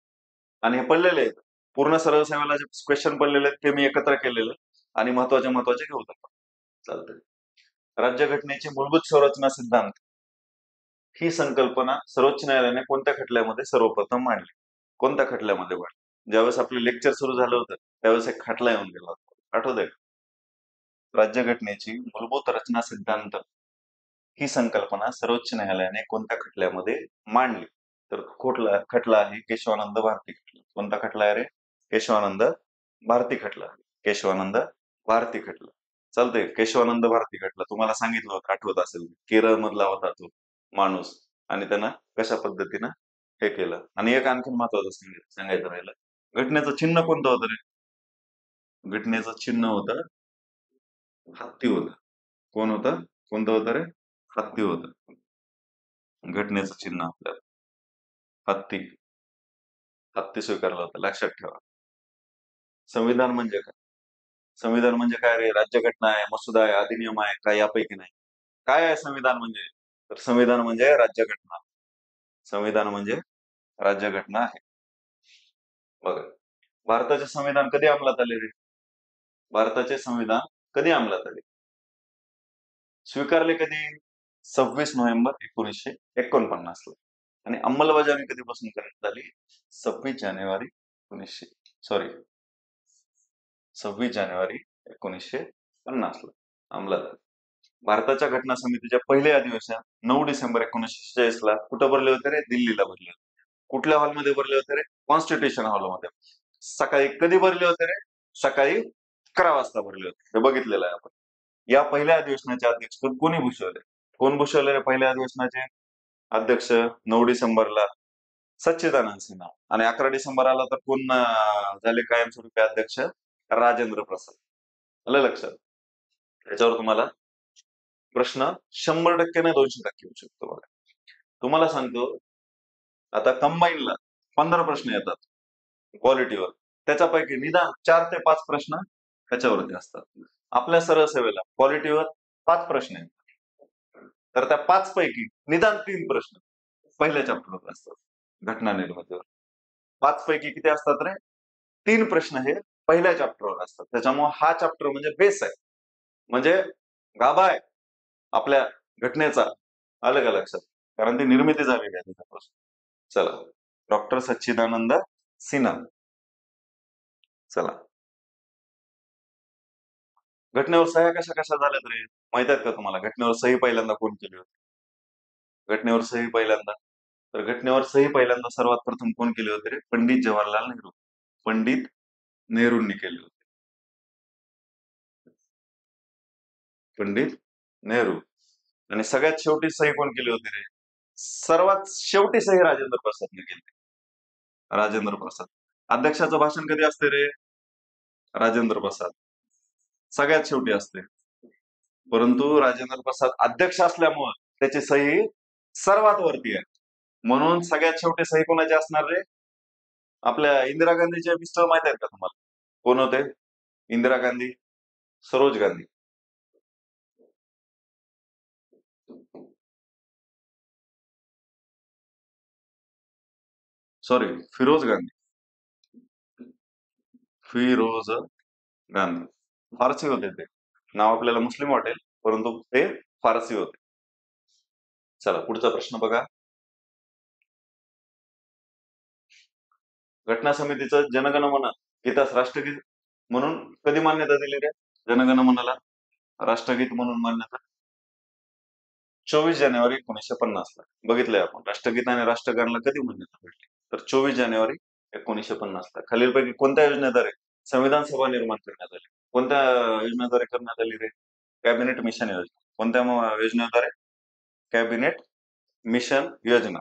आणि हे पडलेले आहेत पूर्ण सरळ सेवेला जे क्वेश्चन पडलेले आहेत ते मी एकत्र केलेले आणि महत्वाचे घेऊत आपण. चालतंय. राज्यघटनेची मूलभूत संरचना सिद्धांत ही संकल्पना सर्वोच्च न्यायालयाने कोणत्या खटल्यामध्ये सर्वप्रथम मांडली? कोणत्या खटल्यामध्ये मांडली? ज्यावेळेस आपले लेक्चर सुरू झालं होतं त्यावेळेस एक खटला येऊन गेला होता, आठवतंय? राज्यघटनेची मूलभूत रचना सिद्धांत ही संकल्पना सर्वोच्च न्यायालयाने कोणत्या खटल्यामध्ये मांडली? तर खटला आहे केशवानंद भारती खटला. कोणता खटला आहे रे? केशवानंद भारती खटला. केशवानंद भारती खटला. चालतंय. केशवानंद भारती खटला तुम्हाला सांगितलं होतं, आठवत असेल, केरळ मधला होता तो माणूस, आणि त्यानं कशा पद्धतीनं हे केलं. आणि एक आणखी महत्वाचं सांगायचं राहिलं, घटनेचं चिन्ह कोणतं होतं रे? घटनेचं चिन्ह होतं हत्ती होतं. कोण होतं? कोणतं होतं रे? हत्ती होतं घटनेचं चिन्ह आपल्याला. हत्ती. हत्ती स्वीकारला होता, लक्षात ठेवा. संविधान म्हणजे काय? संविधान म्हणजे काय रे? राज्यघटना आहे, मसुदा आहे, अधिनियम आहे का? यापैकी नाही. काय आहे संविधान म्हणजे? तर संविधान म्हणजे राज्यघटना. संविधान म्हणजे राज्यघटना आहे. बघा भारताचे संविधान कधी अंमलात आले रे? भारताचे संविधान कधी अंमलात आले? स्वीकारले कधी? 26 नोव्हेंबर 1949 ला. आणि अंमलबजावणी कधीपासून करण्यात आली? 26 जानेवारी 1950 ला अंमलात आली. भारताच्या घटना समितीच्या पहिले अधिवेशन 9 डिसेंबर 1946 ला कुठं भरले होते रे? दिल्लीला भरले होते. कुठल्या हॉलमध्ये भरले होते रे? कॉन्स्टिट्यूशन हॉलमध्ये. सकाळी कधी भरले होते रे? सकाळी 11 वाजता भरले होते. हे बघितलेलं आहे आपण. या पहिल्या अधिवेशनाचे अध्यक्ष कोणी भूषवले? कोण भूषवले रे पहिल्या अधिवेशनाचे अध्यक्ष 9 डिसेंबरला? सच्चिदानंद सिन्हा. आणि 11 डिसेंबर आला तर कोण झाले कायमस्वरूपी अध्यक्ष? राजेंद्र प्रसाद. आलं लक्षात? त्याच्यावर तुम्हाला प्रश्न 100% नाही 200% येऊ शकतो बघा. तुम्हाला सांगतो आता कंबाईनला 15 प्रश्न येतात क्वालिटीवर, त्याच्यापैकी निदान 4 ते 5 प्रश्न त्याच्यावरती असतात. आपल्या सरळ सेवेला क्वालिटीवर 5 प्रश्न आहेत, तर त्या 5 पैकी निदान 3 प्रश्न पहिल्या चॅप्टरवर असतात घटना निर्मितीवर. 5 पैकी किती असतात रे? 3 प्रश्न हे पहिल्या चॅप्टरवर असतात. त्याच्यामुळे हा चॅप्टर म्हणजे बेस आहे, म्हणजे गाभा आहे आपल्या घटनेचा. आलं का लक्षात? कारण ती निर्मिती झालेली आहे त्याच्यापासून. चला, डॉक्टर सच्चिदानंद सिन्हा. चला, घटनेवर सह्या कशा कशा झाल्यात रे, माहित आहेत का तुम्हाला? घटनेवर सही पहिल्यांदा कोण केली होती? घटनेवर सही पहिल्यांदा, तर घटनेवर सही पहिल्यांदा सर्वात प्रथम कोण केली होती रे? पंडित जवाहरलाल नेहरू. पंडित नेहरूंनी केली होती. पंडित नेहरू. आणि सगळ्यात शेवटी सही कोण केली होती रे? सर्वात शेवटी सही राजेंद्र प्रसादने केली. राजेंद्र प्रसाद. अध्यक्षाचं भाषण कधी असते रे? राजेंद्र प्रसाद. सगळ्यात शेवटी असते. परंतु राजेंद्र प्रसाद अध्यक्ष असल्यामुळे त्याची सही सर्वात वरती आहे. म्हणून सगळ्यात शेवटी सही कोणाची असणार रे? आपल्या इंदिरा गांधीचे मिस्टर माहित आहेत का तुम्हाला? कोण होते? इंदिरा गांधी, सरोज गांधी. सॉरी, फिरोज गांधी. फिरोज गांधी. फारसी होते ते. नाव आपल्याला मुस्लिम वाटेल, परंतु ते फारसी होते. चला, पुढचा प्रश्न बघा. घटना समितीचं जनगणमन गीतास राष्ट्रगीत म्हणून कधी मान्यता दिली रे? जनगणमनाला राष्ट्रगीत म्हणून मान्यता 24 जानेवारी 1950 ला. बघितलंय आपण राष्ट्रगीत आणि राष्ट्रगानला कधी मान्यता भेटली? तर 24 जानेवारी 1950 ला. खालीलपैकी कोणत्या योजनेद्वारे संविधान सभा निर्माण करण्यात आली? कोणत्या योजनेद्वारे करण्यात आली रे? कॅबिनेट मिशन योजना. कोणत्या योजनेद्वारे? कॅबिनेट मिशन योजना.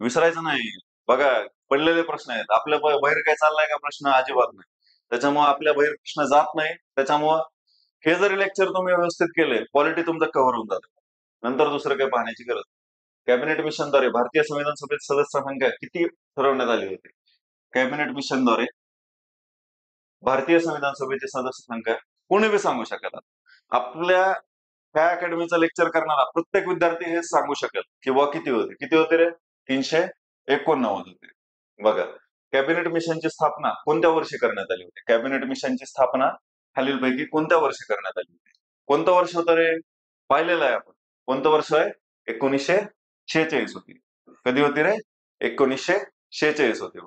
विसरायचं नाही. बघा, पडलेले प्रश्न आहेत. आपल्या बाहेर काय चाललाय का प्रश्न? अजिबात नाही. त्याच्यामुळे आपल्या बाहेर प्रश्न जात नाही. त्याच्यामुळं हे जरी लेक्चर तुम्ही व्यवस्थित केले, क्वालिटी तुमचं कव्हर होऊन जातं. नंतर दुसरं काही पाहण्याची गरज नाही. कॅबिनेट मिशनद्वारे भारतीय संविधान सभेत सदस्य संख्या किती ठरवण्यात आली होती? कॅबिनेट मिशनद्वारे भारतीय संविधान सभेची सदस्य संख्या कोणी बी सांगू शकतात. आपल्या ह्या अकॅडमीचं लेक्चर करणारा प्रत्येक विद्यार्थी हे सांगू शकेल की वा किती होते. किती होते रे? 389 होते. बघा, कॅबिनेट मिशनची स्थापना कोणत्या वर्षी करण्यात आली होती? कॅबिनेट मिशनची स्थापना खालीलपैकी कोणत्या वर्षी करण्यात आली होती? कोणतं वर्ष होतं रे? पाहिलेलं आहे आपण. कोणतं वर्ष आहे? 1946 होती. कधी होती रे? 1946 होती.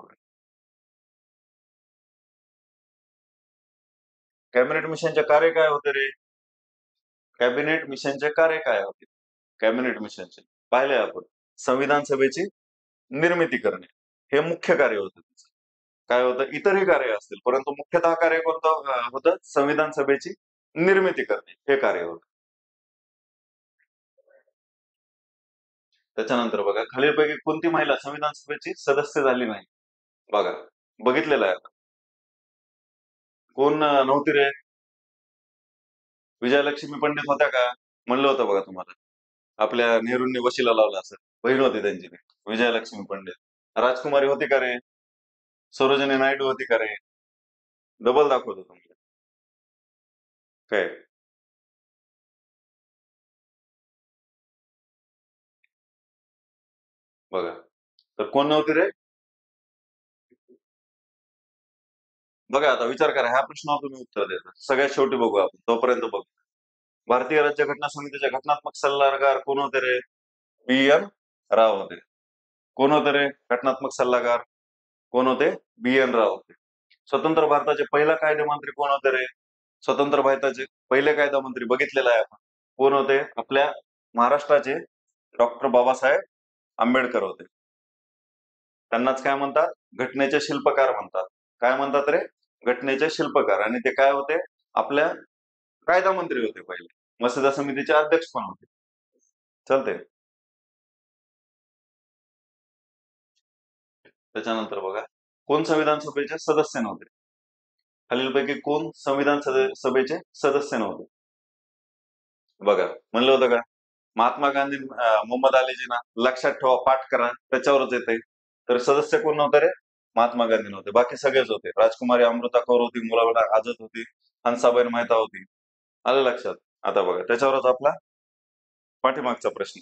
कॅबिनेट मिशनचे कार्य काय होते रे? कॅबिनेट मिशनचे कार्य काय होते? कॅबिनेट मिशनचे पाहिले आपण. संविधान सभेची निर्मिती करणे हे मुख्य कार्य होतं. काय होतं? इतरही कार्य असतील, परंतु मुख्यतः कार्य कोणतं होतं? संविधान सभेची निर्मिती करणे हे कार्य होतं. त्याच्यानंतर बघा, खालीलपैकी कोणती महिला संविधान सभेची सदस्य झाली नाही? बघा, बघितलेलं आहे. कोण नव्हती रे? विजयलक्ष्मी पंडित होत्या का? म्हणलं होतं बघा तुम्हाला. आपल्या नेहरूंनी वशिला लावला असं. बहीण होती त्यांची विजयलक्ष्मी पंडित. राजकुमारी होती का रे? सरोजिनी नायडू होती का रे? डबल दाखवतो तुम्हाला. काय? बघा, तर कोण नव्हती रे? बघा, आता विचार करा. ह्या प्रश्नावर तुम्ही उत्तर द्या. सगळ्यात शेवटी बघू आपण, तोपर्यंत बघू. भारतीय राज्य घटना समितीचे घटनात्मक सल्लागार कोण होते रे? बी.एन. राव होते. कोण होते रे घटनात्मक सल्लागार? कोण होते? बी.एन. राव होते. स्वतंत्र भारताचे पहिला कायदेमंत्री कोण होते रे? स्वतंत्र भारताचे पहिले कायदामंत्री बघितलेला आहे आपण. कोण होते? आपल्या महाराष्ट्राचे डॉक्टर बाबासाहेब आंबेडकर होते. त्यांनाच काय म्हणतात? घटनेचे शिल्पकार म्हणतात. काय म्हणतात रे? घटनेचे शिल्पकार. आणि ते काय होते? आपल्या कायदा मंत्री होते पहिले. मसुदा समितीचे अध्यक्ष पण होते. चालते. त्याच्यानंतर बघा, कोण संविधान सभेचे सदस्य नव्हते? खालीलपैकी कोण संविधान सभेचे सदस्य नव्हते? बघा, म्हणलं होतं का? महात्मा गांधी, मोहम्मद अलीजीना. लक्षात ठेवा, पाठ करा, त्याच्यावरच येते. तर सदस्य कोण नव्हते रे? महात्मा गांधी नव्हते. बाकी सगळेच होते. राजकुमारी अमृता कौर होती, मुलावडा आझाद होती, हंसाबाई मेहता होती. आलं लक्षात? आता बघा, त्याच्यावरच आपला पाठीमागचा प्रश्न.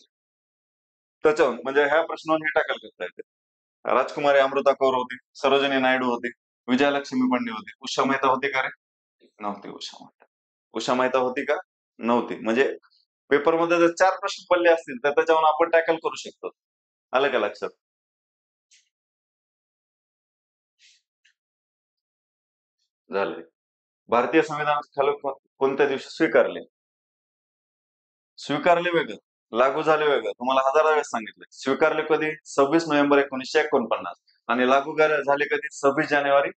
त्याच्यावर म्हणजे ह्या प्रश्नावर हे टाकायला करता येते. राजकुमारी अमृता कौर होती, सरोजिनी नायडू होती, विजयालक्ष्मी पंडित होती, उषा मेहता होती का रे? नव्हती उषा मेहता. उषा मेहता होती का? नव्हती. म्हणजे पेपरमध्ये जर 4 प्रश्न पडले असतील तर त्याच्यावर आपण टॅकल करू शकतो. आलं का लक्षात? झाले. भारतीय संविधान कोणत्या दिवशी स्वीकारले? स्वीकारले वेगळं, लागू झाले वेगळं. तुम्हाला हजारा वेळेस सांगितलं. स्वीकारले कधी? 26 नोव्हेंबर 1949 आणि लागू झाले कधी? 26 जानेवारी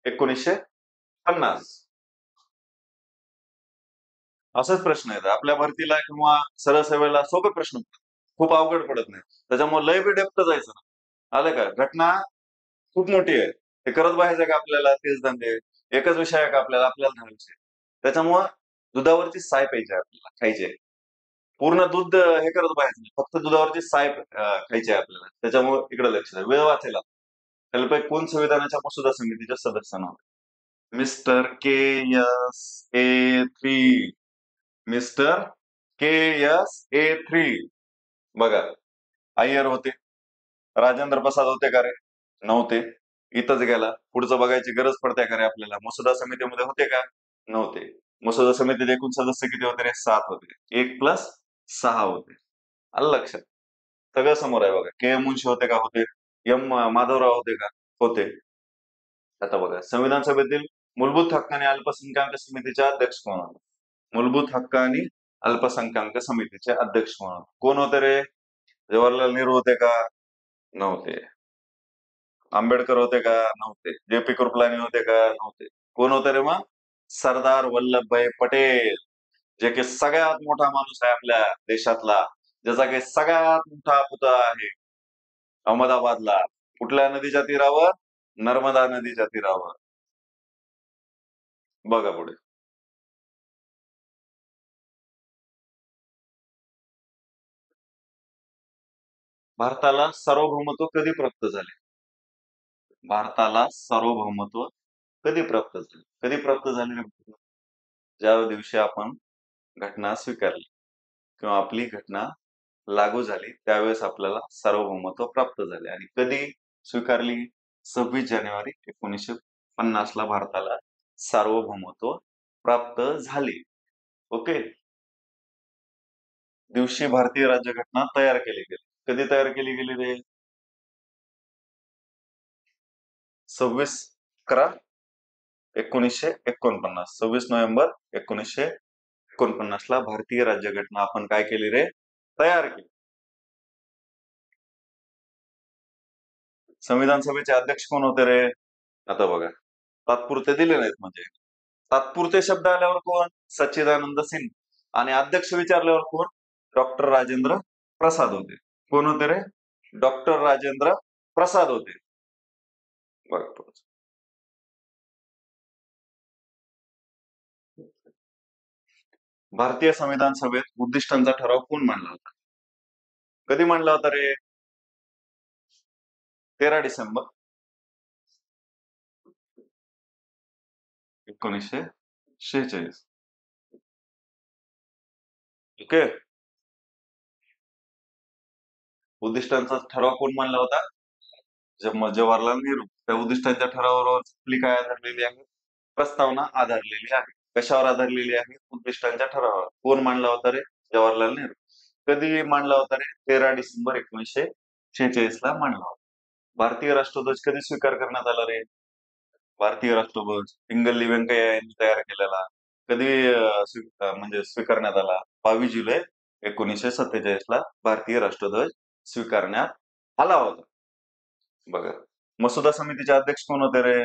1950. असेच प्रश्न आहेत आपल्या भरतीला किंवा सरळ सेवेला सोपे प्रश्न पडतात. खूप अवघड पडत नाही. त्याच्यामुळे लय बी डेप्थ जायचं ना. आलं का? घटना खूप मोठी आहे. ते करत बसायचं का आपल्याला तेच धंदे? एकच विषय आहे का आपल्याला 10 विषय. त्याच्यामुळं दुधावरची साय प्यायची आहे आपल्याला, खायची आहे. पूर्ण दूध हे करत बसायचं नाही. फक्त दुधावरची साय खायची आहे आपल्याला. त्याच्यामुळे इकडे लक्ष द्या. वेळ वाचेला. त्याला कोण संविधानाच्या मसुदा समितीच्या सदस्य नव्हते? Mister KS-A3. Mister KS-A3. बघा, अय्यर होते. राजेंद्र प्रसाद होते का रे? नव्हते. इथंच गेला. पुढचं बघायची गरज पडते का रे आपल्याला? मसुदा समितीमध्ये होते का? नव्हते. मसुदा समितीत एकूण सदस्य किती होते रे? 7 होते. 1+6 होते. आलं लक्षात? सगळं समोर आहे बघा. के. एम. मुन्शी होते का? होते. एम. माधवराव होते का? होते. आता बघा, संविधान सभेतील मूलभूत हक्क आणि अल्पसंख्याक समितीचे अध्यक्ष कोण होते? मूलभूत हक्क आणि अल्पसंख्याक समितीचे अध्यक्ष कोण होते? कोण होते रे? जवाहरलाल नेहरू होते का? नव्हते. आंबेडकर होते का? नव्हते. जे. पी. कृपलानी होते का? नव्हते. कोण होते रे मग? सरदार वल्लभभाई पटेल. जे की सगळ्यात मोठा माणूस आहे आपल्या देशातला, ज्याचा काही सगळ्यात मोठा पुतळा आहे अहमदाबादला. कुठल्या नदीच्या तीरावर? नर्मदा नदीच्या तीरावर. बघा पुढे. भारताला सार्वभौमत्व कधी प्राप्त झाले? भारताला सार्वभौमत्व कधी प्राप्त झाले? कधी प्राप्त झाले? ज्या दिवशी आपण घटना स्वीकारली किंवा आपली घटना लागू झाली त्यावेळेस आपल्याला सार्वभौमत्व प्राप्त झाले. आणि कधी स्वीकारली? 26 जानेवारी 1950 ला भारताला सार्वभौमत्व प्राप्त झाले. ओके. दिवशी भारतीय राज्यघटना तयार केली गेली. कधी तयार केली गेली रे? 26/11/1949. 26 नोव्हेंबर 1949 ला भारतीय राज्यघटना आपण काय केली रे? तयार केली. संविधान सभेचे अध्यक्ष कोण होते रे? आता बघा, तात्पुरते दिले नाहीत. म्हणजे तात्पुरते शब्द आल्यावर कोण? सच्चिदानंद सिन्हा. आणि अध्यक्ष विचारल्यावर कोण? डॉक्टर राजेंद्र प्रसाद होते. कोण होते रे? डॉक्टर राजेंद्र प्रसाद होते. बघा पुढचं. भारतीय संविधान सभेत उद्दिष्टांचा ठराव कोण मांडला होता? कधी मांडला होता रे? 13 डिसेंबर 1946. ओके. उद्दिष्टांचा ठराव कोण मांडला होता? जवाहरलाल नेहरू. त्या उद्दिष्टांच्या ठरावावर आपली काय आधारलेली आहे? प्रस्तावना आधारलेली आहे. कशावर आधारलेली आहे? उद्दिष्टांच्या ठरावावर. कोण मांडला होता रे? जवाहरलाल नेहरू. कधी मांडला होता रे? 13 डिसेंबर 1946 ला मांडला होता. भारतीय राष्ट्रध्वज कधी स्वीकार करण्यात आला रे? भारतीय राष्ट्रध्वज पिंगली व्यंकय्या यांनी तयार केलेला कधी म्हणजे स्वीकारण्यात आला? 22 जुलै 1947 ला भारतीय राष्ट्रध्वज स्वीकारण्यात आला होता. बघा, मसुदा समितीचे अध्यक्ष कोण होते रे?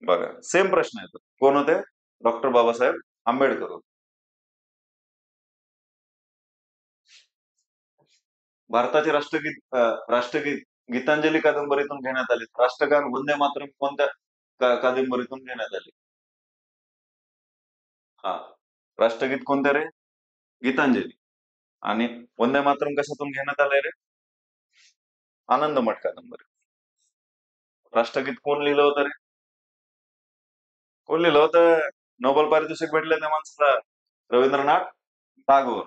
बघा, सेम प्रश्न येतो. कोण होते? डॉक्टर बाबासाहेब आंबेडकर होते. भारताचे राष्ट्रगीत गीतांजली कादंबरीतून घेण्यात आले. राष्ट्रगान वंदे मातरम कोणत्या कादंबरीतून घेण्यात आले? हा, राष्ट्रगीत कोणत्या रे? गीतांजली. आणि वंदे मातरम कशातून घेण्यात आलंय रे? आनंद मठ कादंबरी. राष्ट्रगीत कोण लिहिलं होतं रे? कोण लिहिलं होतं? नोबेल पारितोषिक भेटले त्या माणसाला, रवींद्रनाथ टागोर.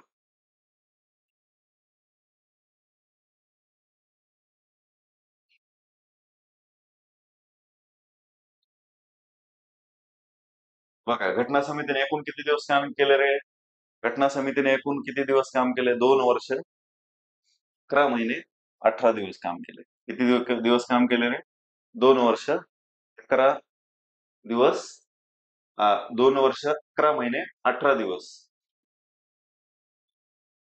बघा, घटना समितीने एकूण किती दिवस काम केले रे? घटना समितीने एकूण किती दिवस काम केले? 2 वर्ष 11 महिने 18 दिवस काम केले. किती दिवस काम केले रे? 2 वर्ष 11 दिवस 2 वर्ष 11 महिने 18 दिवस.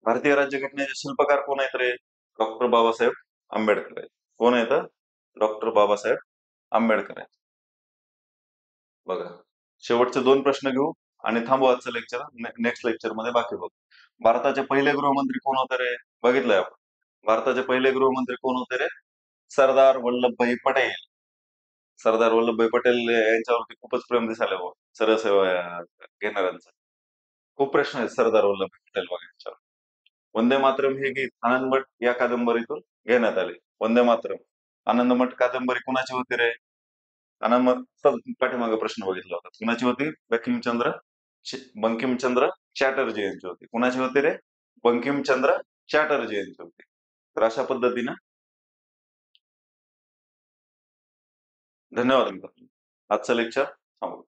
भारतीय राज्यघटनेचे शिल्पकार कोण आहेत रे? डॉक्टर बाबासाहेब आंबेडकर आहेत. कोण आहेत? डॉक्टर बाबासाहेब आंबेडकर आहेत. बघा, शेवटचे 2 प्रश्न घेऊ आणि थांबू आजचं लेक्चर. नेक्स्ट लेक्चर मध्ये बाकी बघू. भारताचे पहिले गृहमंत्री कोण होते रे? बघितलंय आपण. भारताचे पहिले गृहमंत्री कोण होते रे? सरदार वल्लभभाई पटेल. सरदार वल्लभभाई पटेल यांच्यावरती खूपच प्रेम दिसायला भाऊ सरसेवा घेणाऱ्यांचं. खूप प्रश्न आहेत सरदार वल्लभभाई पटेल बघा यांच्यावर. वंदे मातरम हे गीत आनंदमठ या कादंबरीतून घेण्यात आले. वंदे मातरम आनंदमठ कादंबरी कुणाची होती रे? आनंदमठ पाठीमागे प्रश्न बघितला होता. कुणाची होती? बंकिमचंद्र चॅटर्जी यांची होती. कुणाची होती रे? बंकिमचंद्र चॅटर्जी यांची होती. तर अशा पद्धतीनं धन्यवाद मित्रांनो. आजचं लेक्चर थांबू.